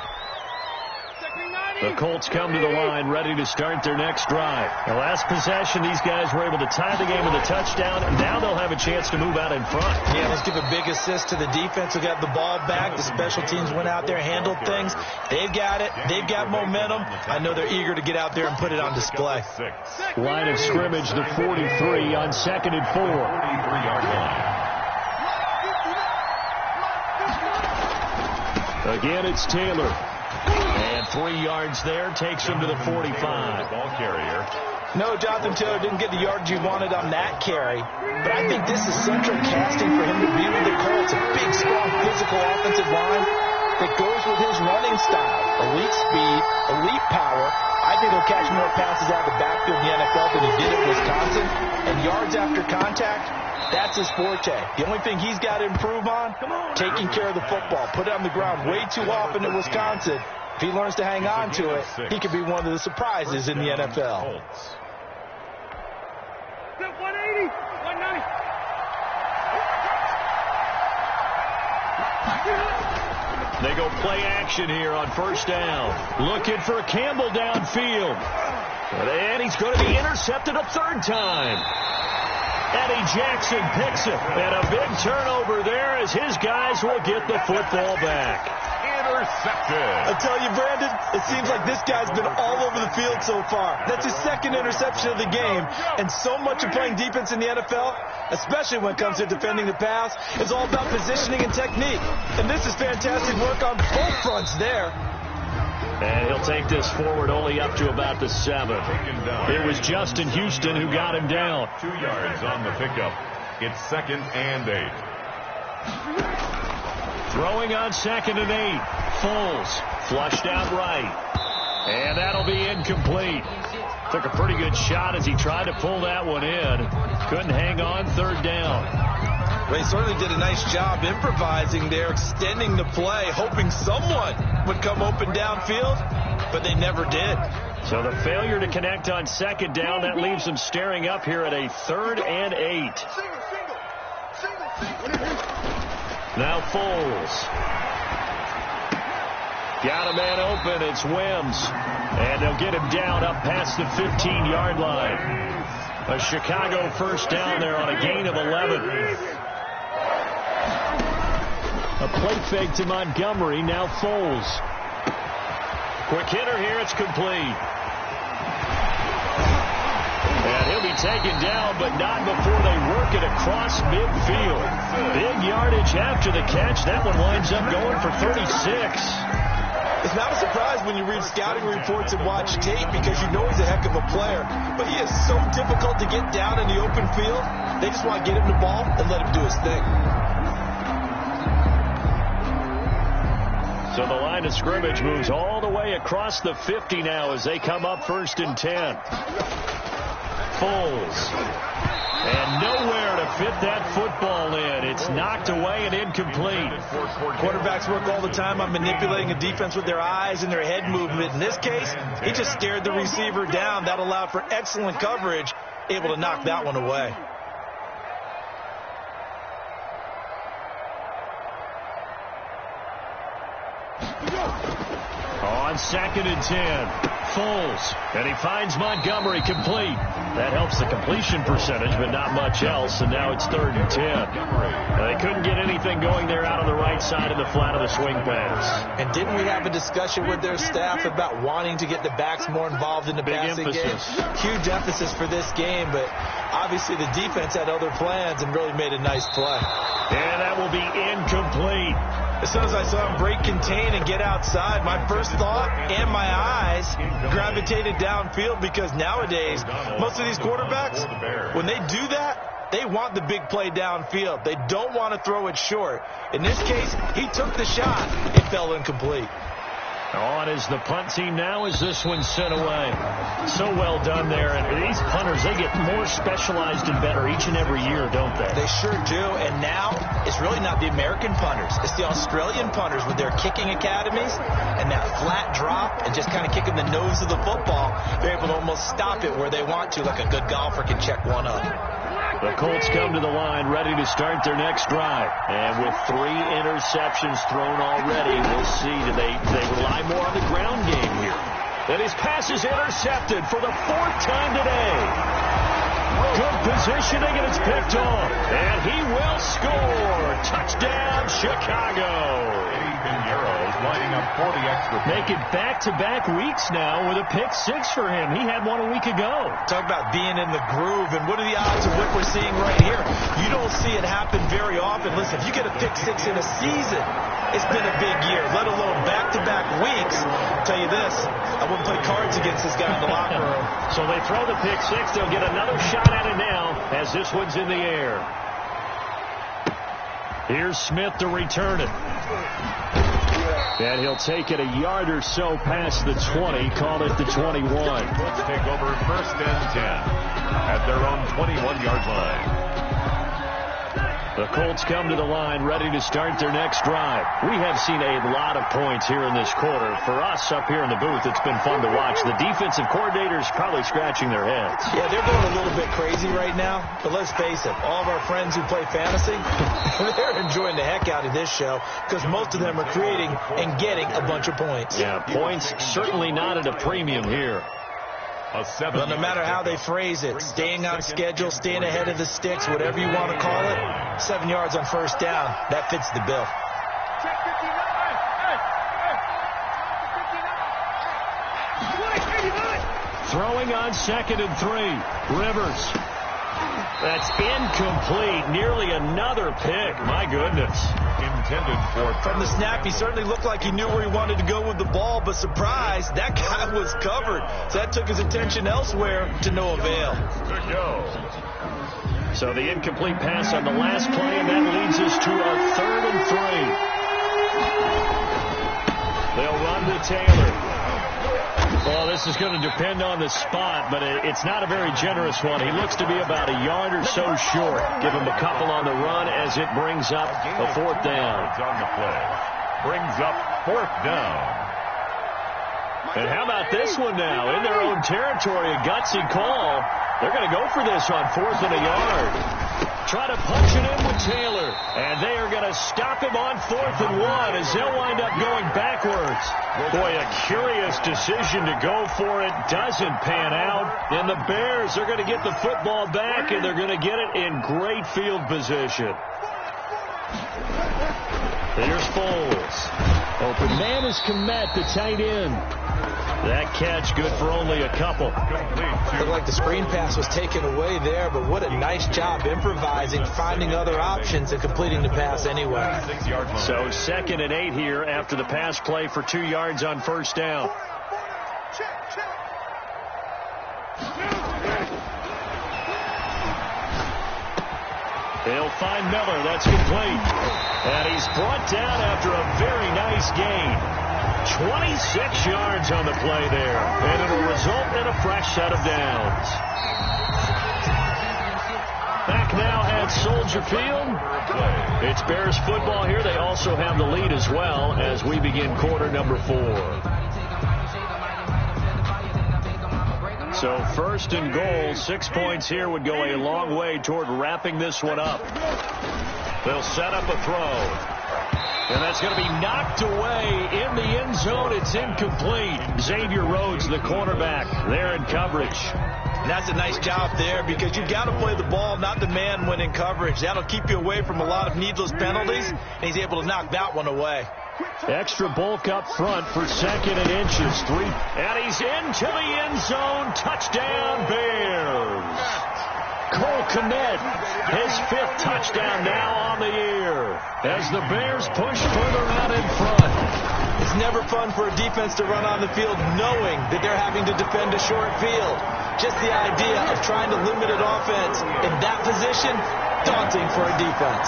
The Colts come to the line, ready to start their next drive. The last possession, these guys were able to tie the game with a touchdown, and now they'll have a chance to move out in front. Yeah, let's give a big assist to the defense who got the ball back. The special teams went out there, handled things. They've got it. They've got momentum. I know they're eager to get out there and put it on display. Line of scrimmage, the 43 on 2nd and 4. 43-yard line. Again, it's Taylor. And 3 yards there takes him to the 45. Ball carrier. No, Jonathan Taylor didn't get the yardage he wanted on that carry. But I think this is central casting for him to be with the Colts. A big, strong, physical offensive line that goes with his running style. Elite speed, elite power. I think he'll catch more passes out of the backfield in the NFL than he did at Wisconsin. And yards after contact, that's his forte. The only thing he's got to improve on, taking care of the football. Put it on the ground way too often at Wisconsin. If he learns to hang on to it, he could be one of the surprises in the NFL. 180, 190. They go play action here on 1st down. Looking for Campbell downfield. And he's going to be intercepted a 3rd time. Eddie Jackson picks it. And a big turnover there as his guys will get the football back. Intercepted. I tell you, Brandon, it seems like this guy's been all over the field so far. That's his 2nd interception of the game. And so much of playing defense in the NFL, especially when it comes to defending the pass, is all about positioning and technique. And this is fantastic work on both fronts there. And he'll take this forward only up to about the 7. It was Justin Houston who got him down. 2 yards on the pickup. It's 2nd and 8. Throwing on 2nd and 8. Foles flushed out right. And that'll be incomplete. Took a pretty good shot as he tried to pull that one in. Couldn't hang on 3rd down. They certainly did a nice job improvising there, extending the play, hoping someone would come open downfield, but they never did. So the failure to connect on 2nd down, that leaves them staring up here at a 3rd and 8. Now Foles. Got a man open. It's Wims. And they'll get him down up past the 15-yard line. A Chicago 1st down there on a gain of 11. A play fake to Montgomery. Now Foles. Quick hitter here. It's complete. And he'll be taken down, but not before they work it across midfield. Big yardage after the catch. That one winds up going for 36. It's not a surprise when you read scouting reports and watch tape because you know he's a heck of a player. But he is so difficult to get down in the open field. They just want to get him the ball and let him do his thing. So the line of scrimmage moves all the way across the 50 now as they come up 1st and 10. Foles. And nowhere to fit that football in. It's knocked away and incomplete. Quarterbacks work all the time on manipulating a defense with their eyes and their head movement. In this case, he just stared the receiver down. That allowed for excellent coverage, able to knock that one away. On 2nd and 10, Foles, and he finds Montgomery complete. That helps the completion percentage, but not much else, and now it's 3rd and 10. They couldn't get anything going there out on the right side of the flat of the swing pass. And didn't we have a discussion with their staff about wanting to get the backs more involved in the passing game? Huge emphasis for this game, but obviously the defense had other plans and really made a nice play. And that will be incomplete. As soon as I saw him break contain and get outside, my first thought and my eyes gravitated downfield because nowadays, most of these quarterbacks, when they do that, they want the big play downfield. They don't want to throw it short. In this case, he took the shot. It fell incomplete. On is the punt team now as this one's sent away. So well done there. And these punters, they get more specialized and better each and every year, don't they? They sure do. And now it's really not the American punters. It's the Australian punters with their kicking academies and that flat drop and just kind of kicking the nose of the football. They're able to almost stop it where they want to, like a good golfer can check one up. The Colts come to the line ready to start their next drive. And with 3 interceptions thrown already, we'll see. Do they rely more on the ground game here? And his pass is intercepted for the 4th time today. Good positioning, and it's picked off. And he will score. Touchdown, Chicago. Lining up for the extra point. Make it back-to-back weeks now with a pick 6 for him. He had one a week ago. Talk about being in the groove, and what are the odds of what we're seeing right here? You don't see it happen very often. Listen, if you get a pick 6 in a season, it's been a big year, let alone back-to-back weeks. I'll tell you this, I wouldn't play cards against this guy in the locker room. So they throw the pick 6. They'll get another shot at it now as this one's in the air. Here's Smith to return it. And he'll take it a yard or so past the 20, call it the 21. Let's take over 1st and 10 at their own 21-yard line. The Colts come to the line ready to start their next drive. We have seen a lot of points here in this quarter. For us up here in the booth, it's been fun to watch. The defensive coordinators probably scratching their heads. Yeah, they're going a little bit crazy right now. But let's face it, all of our friends who play fantasy, they're enjoying the heck out of this show because most of them are creating and getting a bunch of points. Yeah, points certainly not at a premium here. But no matter how they phrase it, staying on schedule, staying ahead of the sticks, whatever you want to call it, 7 yards on 1st down, that fits the bill. Throwing on 2nd and 3. Rivers. That's incomplete. Nearly another pick. My goodness. Intended for... From the snap, he certainly looked like he knew where he wanted to go with the ball, but surprise, that guy was covered. So that took his attention elsewhere to no avail. Good go. So the incomplete pass on the last play, and that leads us to a 3rd and 3. They'll run to Taylor. Well, this is going to depend on the spot, but it's not a very generous one. He looks to be about a yard or so short. Give him a couple on the run as it brings up a 4th down. It's on the play. Brings up 4th down. And how about this one now? In their own territory, a gutsy call. They're going to go for this on 4th and a yard. Try to punch it in with Taylor. And they are going to stop him on 4th and 1 as they'll wind up going backwards. Boy, a curious decision to go for it. Doesn't pan out. And the Bears are going to get the football back, and they're going to get it in great field position. Here's Foles. Open man is Kmet, the tight end. That catch good for only a couple. Looked like the screen pass was taken away there, but what a nice job improvising, finding other options, and completing the pass anyway. So 2nd and 8 here after the pass play for 2 yards on 1st down. They'll find Miller. That's complete. And he's brought down after a very nice gain. 26 yards on the play there. And it'll result in a fresh set of downs. Back now at Soldier Field. It's Bears football here. They also have the lead as well as we begin quarter number 4. So 1st and goal, 6 points here would go a long way toward wrapping this one up. They'll set up a throw. And that's going to be knocked away in the end zone. It's incomplete. Xavier Rhodes, the cornerback, there in coverage. And that's a nice job there because you've got to play the ball, not the man when in coverage. That'll keep you away from a lot of needless penalties, and he's able to knock that one away. Extra bulk up front for 2nd and inches. 3. And he's into the end zone. Touchdown, Bears. Cole Kmet, his 5th touchdown now on the year as the Bears push further out in front. It's never fun for a defense to run on the field knowing that they're having to defend a short field. Just the idea of trying to limit an offense in that position, daunting for a defense.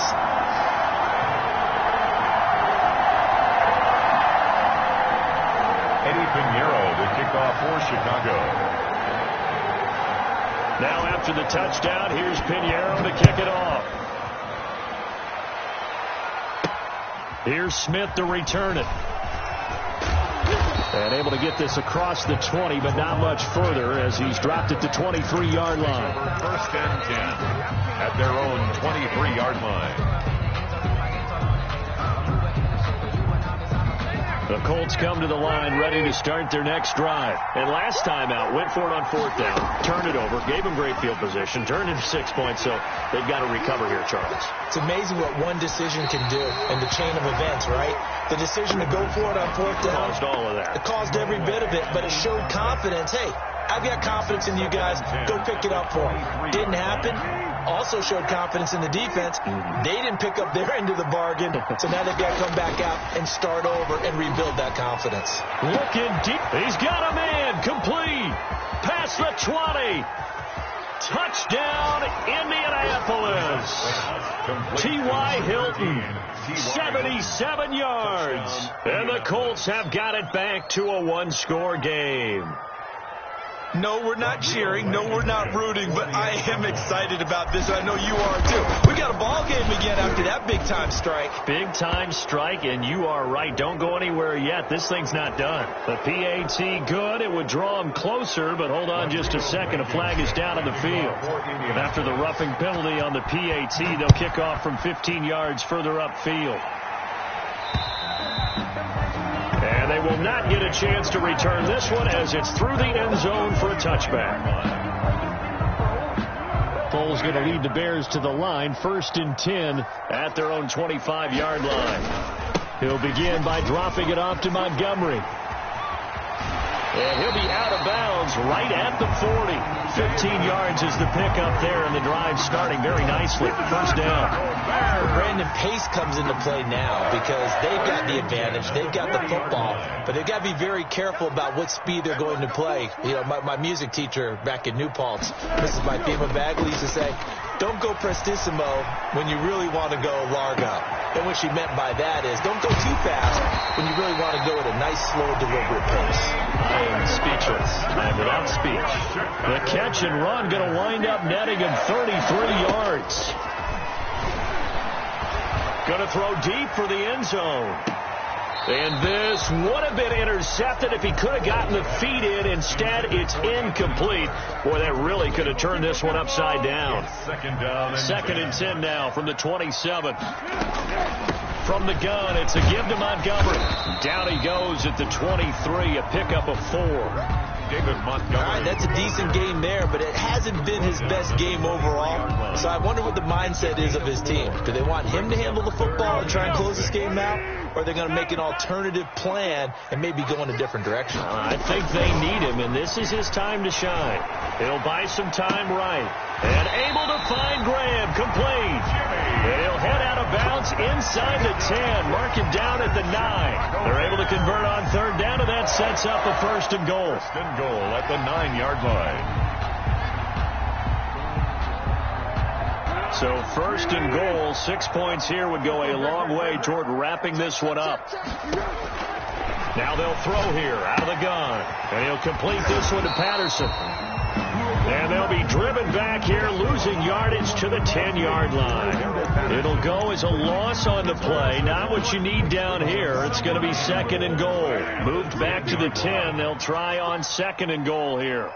Eddie Pinheiro, the kickoff for Chicago. Now after the touchdown, here's Pinheiro to kick it off. Here's Smith to return it. And able to get this across the 20, but not much further as he's dropped it to 23-yard line. 1st and 10. at their own 23-yard line. The Colts come to the line ready to start their next drive. And last time out, went for it on 4th down, turned it over, gave them great field position, turned into 6 points, so they've got to recover here, Charles. It's amazing what one decision can do in the chain of events, right? The decision to go for it on 4th down. Caused all of that. It caused every bit of it, but it showed confidence. Hey, I've got confidence in you guys. Go pick it up for them. Didn't happen. Also showed confidence in the defense. They didn't pick up their end of the bargain, so now they've got to come back out and start over and rebuild that confidence. Looking deep. He's got a man. Complete. Past the 20. Touchdown, Indianapolis. T.Y. Hilton, 77 yards. And the Colts have got it back to a one-score game. No, we're not cheering. No, we're not rooting, but I am excited about this. I know you are, too. We got a ball game again after that big-time strike. Big-time strike, and you are right. Don't go anywhere yet. This thing's not done. The PAT good. It would draw them closer, but hold on just a second. A flag is down on the field. After the roughing penalty on the PAT, they'll kick off from 15 yards further upfield. And they will not get a chance to return this one as it's through the end zone for a touchback. Foles going to lead the Bears to the line, 1st and 10 at their own 25-yard line. He'll begin by dropping it off to Montgomery. And he'll be out of bounds right at the 40. 15 yards is the pickup there, and the drive starting very nicely. 1st down. Brandon Pace comes into play now because they've got the advantage. They've got the football, but they've got to be very careful about what speed they're going to play. You know, my music teacher back in New Paltz, Mrs. Bythema Bagley, used to say, don't go prestissimo when you really want to go largo. And what she meant by that is don't go too fast when you really want to go at a nice, slow, deliberate pace. I am speechless. I am without speech. The catch and run going to wind up netting him 33 yards. Going to throw deep for the end zone. And this would have been intercepted if he could have gotten the feet in. Instead, it's incomplete. Boy, that really could have turned this one upside down. 2nd and 10 now from the 27. From the gun, it's a give to Montgomery. Down he goes at the 23, a pickup of 4. David Montgomery. All right, that's a decent game there, but it hasn't been his best game overall. So I wonder what the mindset is of his team. Do they want him to handle the football and try and close this game out? Or are they going to make an alternative plan and maybe go in a different direction? I think they need him, and this is his time to shine. He'll buy some time right. And able to find Graham, complete. And he'll head out of bounds inside the 10, mark him down at the 9. They're able to convert on 3rd down, and that sets up a 1st and goal. 1st and goal at the 9-yard line. So 1st and goal, 6 points here would go a long way toward wrapping this one up. Now they'll throw here out of the gun, and he'll complete this one to Patterson. And they'll be driven back here, losing yardage to the 10-yard line. It'll go as a loss on the play. Not what you need down here. It's going to be 2nd and goal. Moved back to the 10. They'll try on 2nd and goal here.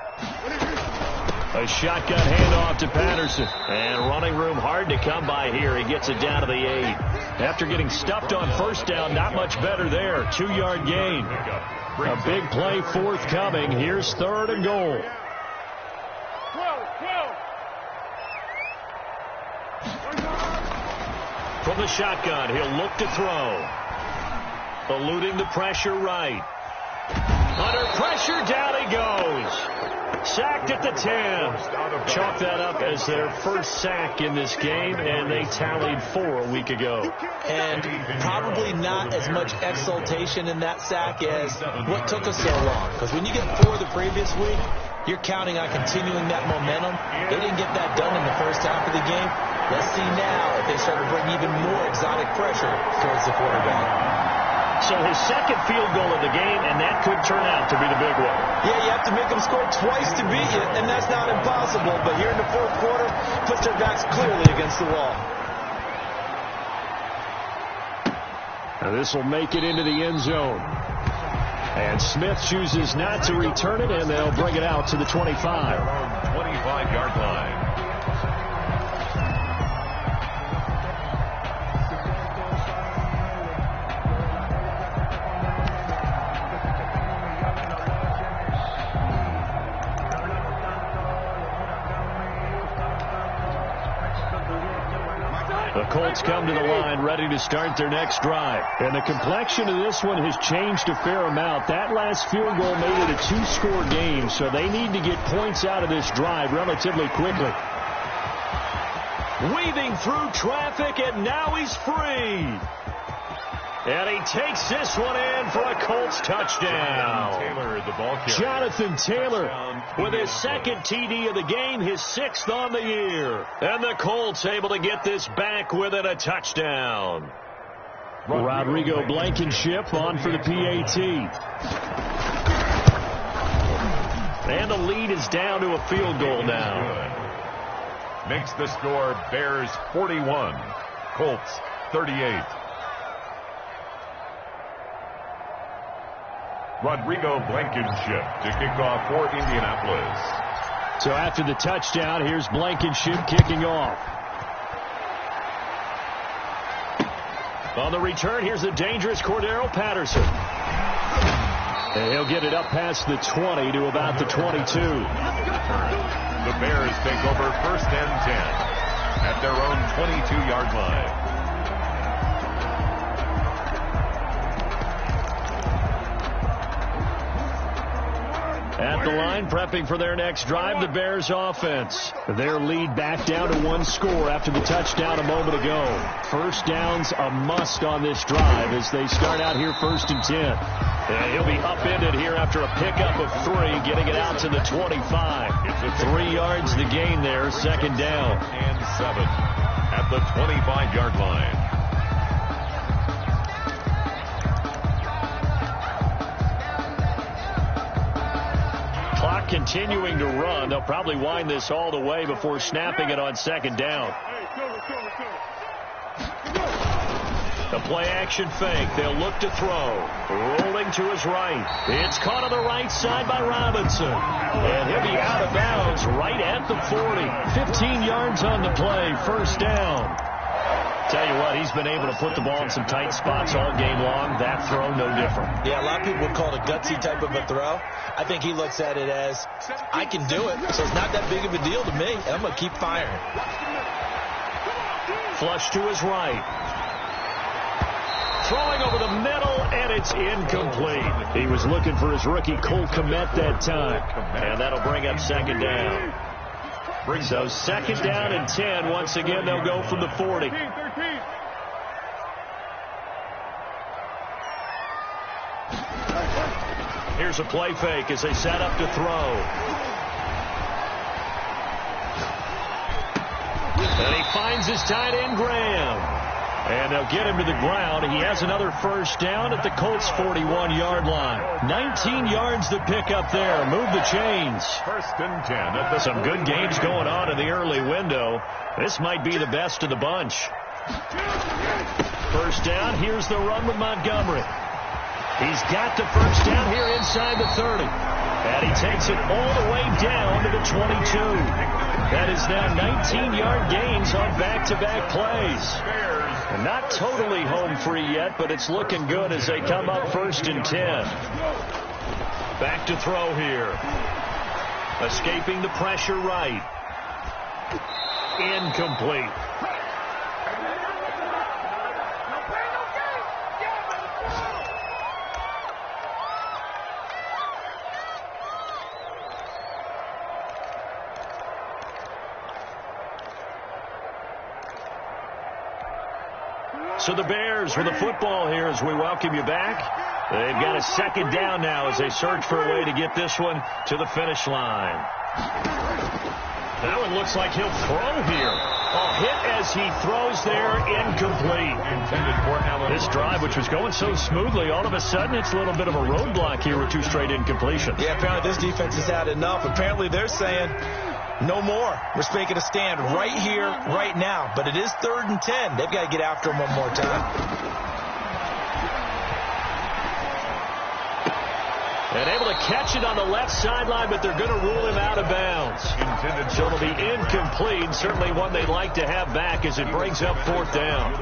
A shotgun handoff to Patterson. And running room hard to come by here. He gets it down to the 8. After getting stuffed on 1st down, not much better there. 2-yard gain. A big play forthcoming. Here's 3rd and goal. From the shotgun, he'll look to throw. Eluding the pressure right. Under pressure, down he goes. Sacked at the 10. Chalk that up as their first sack in this game, and they tallied 4 a week ago. And probably not as much exultation in that sack as what took us so long. Because when you get 4 the previous week, you're counting on continuing that momentum. They didn't get that done in the first half of the game. Let's see now if they start to bring even more exotic pressure towards the quarterback. So his 2nd field goal of the game, and that could turn out to be the big one. Yeah, you have to make them score twice to beat you, and that's not impossible. But here in the 4th quarter, puts their backs clearly against the wall. Now this will make it into the end zone. And Smith chooses not to return it, and they'll bring it out to the 25. 25-yard line. The Colts come to the line ready to start their next drive. And the complexion of this one has changed a fair amount. That last field goal made it a 2-score game, so they need to get points out of this drive relatively quickly. Weaving through traffic, and now he's free. And he takes this one in for a Colts touchdown. Taylor, the ball carrier. Jonathan Taylor with his second TD of the game, his 6th on the year. And the Colts able to get this back within a touchdown. Rodrigo Blankenship on for the PAT. And the lead is down to a field goal now. Makes the score Bears 41, Colts 38. Rodrigo Blankenship to kick off for Indianapolis. So after the touchdown, here's Blankenship kicking off. On the return, here's the dangerous Cordero Patterson. And he'll get it up past the 20 to about the 22. The Bears take over 1st and 10 at their own 22-yard line. At the line, prepping for their next drive, the Bears offense. Their lead back down to 1 score after the touchdown a moment ago. First down's a must on this drive as they start out here 1st and 10. And he'll be upended here after a pickup of 3, getting it out to the 25. 3 yards the gain there, 2nd down. And 7 at the 25-yard line. Clock continuing to run. They'll probably wind this all the way before snapping it on 2nd down. The play-action fake. They'll look to throw. Rolling to his right. It's caught on the right side by Robinson. And he'll be out of bounds right at the 40. 15 yards on the play. 1st down. Tell you what, he's been able to put the ball in some tight spots all game long. That throw, no different. Yeah, a lot of people would call it a gutsy type of a throw. I think he looks at it as, I can do it, so it's not that big of a deal to me. I'm going to keep firing. Flush to his right. Throwing over the middle, and it's incomplete. He was looking for his rookie Cole Kmet that time. And that'll bring up 2nd down. So 2nd down and 10. Once again, they'll go from the 40. Here's a play fake as they set up to throw. And he finds his tight end, Graham. And they'll get him to the ground. He has another 1st down at the Colts' 41-yard line. 19 yards to pick up there. Move the chains. 1st and 10 at the Some good games going on in the early window. This might be the best of the bunch. 1st down. Here's the run with Montgomery. He's got the 1st down here inside the 30. And he takes it all the way down to the 22. That is now 19-yard gains on back-to-back plays. And not totally home free yet, but it's looking good as they come up 1st and 10. Back to throw here. Escaping the pressure right. Incomplete. So the Bears with the football here as we welcome you back. They've got a 2nd down now as they search for a way to get this one to the finish line. That one looks like he'll throw here. A hit as he throws there, incomplete. intended for Allen. This drive, which was going so smoothly, all of a sudden it's a little bit of a roadblock here with 2 straight incompletions. Yeah, apparently this defense has had enough. Apparently they're saying, no more. We're making a stand right here, right now. But it is 3rd and 10. They've got to get after him one more time. And able to catch it on the left sideline, but they're going to rule him out of bounds. So it'll be incomplete. Certainly one they'd like to have back as it brings up 4th down.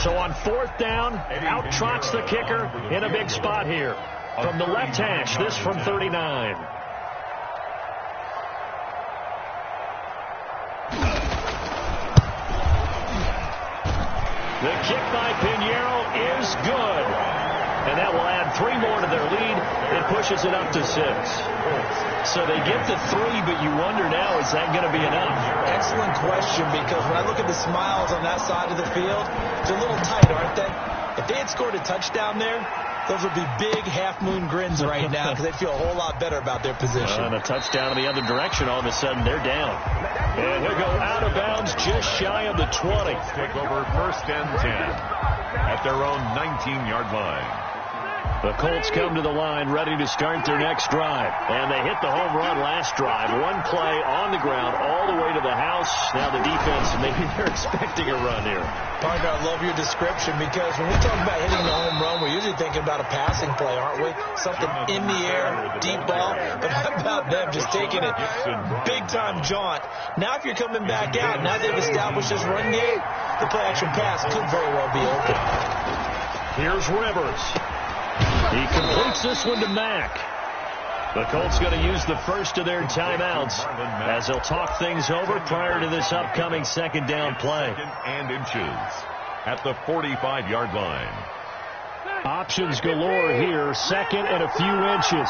So on 4th down, out trots the kicker in a big spot here. From the left hash, this from 39. The kick by Pinheiro is good. And that will add 3 more to their lead. It pushes it up to 6. So they get to 3, but you wonder now, is that going to be enough? Excellent question, because when I look at the smiles on that side of the field, they're a little tight, aren't they? If they had scored a touchdown there, those would be big half-moon grins right now because they feel a whole lot better about their position. And a touchdown in the other direction, all of a sudden they're down. And he'll go out of bounds just shy of the 20. Take over 1st and 10 at their own 19-yard line. The Colts come to the line ready to start their next drive. And they hit the home run last drive. 1 play on the ground all the way to the house. Now the defense, maybe they're expecting a run here. Partner, I love your description because when we talk about hitting the home run, we're usually thinking about a passing play, aren't we? Something in the air, deep ball. But how about them just taking it big-time jaunt? Now if you're coming back out, now they've established this run game, the play-action pass could very well be open. Here's Rivers. He completes this one to Mack. The Colts going to use the first of their timeouts as they'll talk things over prior to this upcoming 2nd down play. 2nd and inches at the 45-yard line. Options galore here. 2nd and a few inches.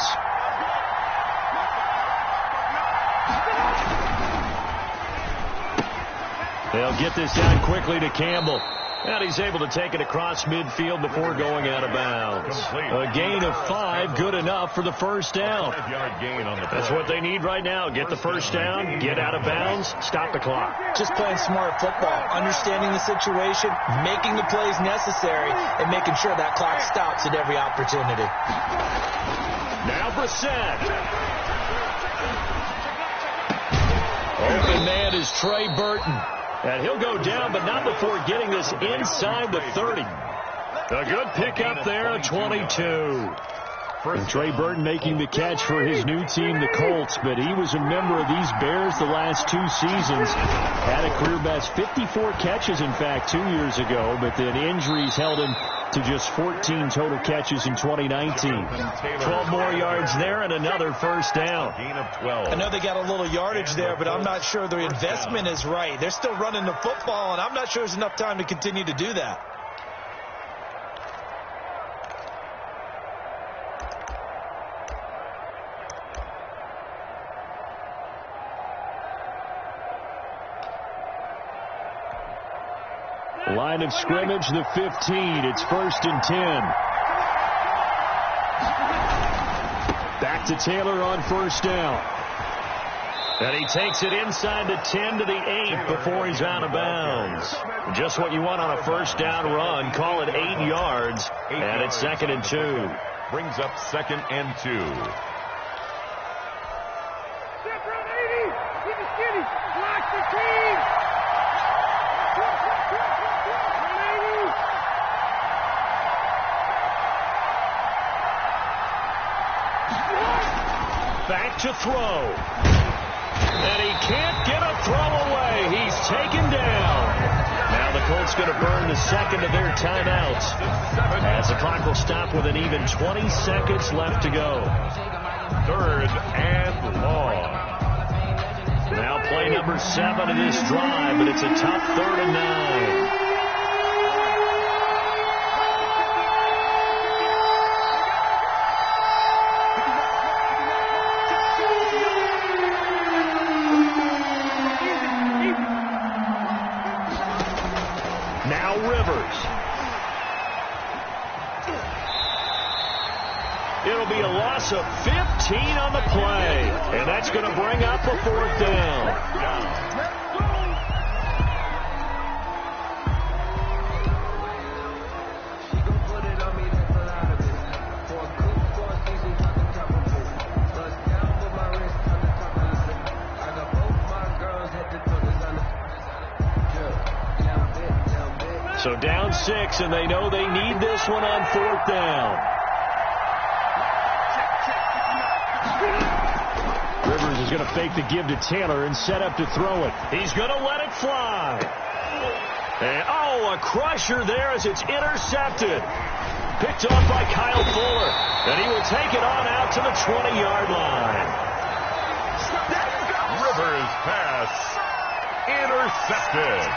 They'll get this down quickly to Campbell. And he's able to take it across midfield before going out of bounds. A gain of 5, good enough for the first down. That's what they need right now. Get the first down, get out of bounds, stop the clock. Just playing smart football, understanding the situation, making the plays necessary, and making sure that clock stops at every opportunity. Now Brissett. Open man is Trey Burton. And he'll go down, but not before getting this inside the 30. A good pickup there, 22. And Trey Burton making the catch for his new team, the Colts, but he was a member of these Bears the last 2 seasons. Had a career best 54 catches, in fact, 2 years ago, but then injuries held him to just 14 total catches in 2019. 12 more yards there and another first down. Gain of 12. I know they got a little yardage there, but I'm not sure the investment is right. They're still running the football, and I'm not sure there's enough time to continue to do that. Line of scrimmage, the 15. It's 1st and 10. Back to Taylor on 1st down. And he takes it inside the 10 to the 8 before he's out of bounds. Just what you want on a first down run. Call it 8 yards. And it's 2nd and 2. Brings up 2nd and 2. Back to throw. And he can't get a throw away. He's taken down. Now the Colts going to burn the 2nd of their timeouts as the clock will stop with an even 20 seconds left to go. 3rd and long. Now play number 7 of this drive, but it's a tough 3rd and 9. It'll be a loss of 15 on the play, and that's going to bring up a 4th down. So down 6, and they know they need this one on 4th down. Rivers is going to fake the give to Taylor and set up to throw it. He's going to let it fly. And, a crusher there as it's intercepted. Picked off by Kyle Fuller. And he will take it on out to the 20-yard line. Rivers pass intercepted.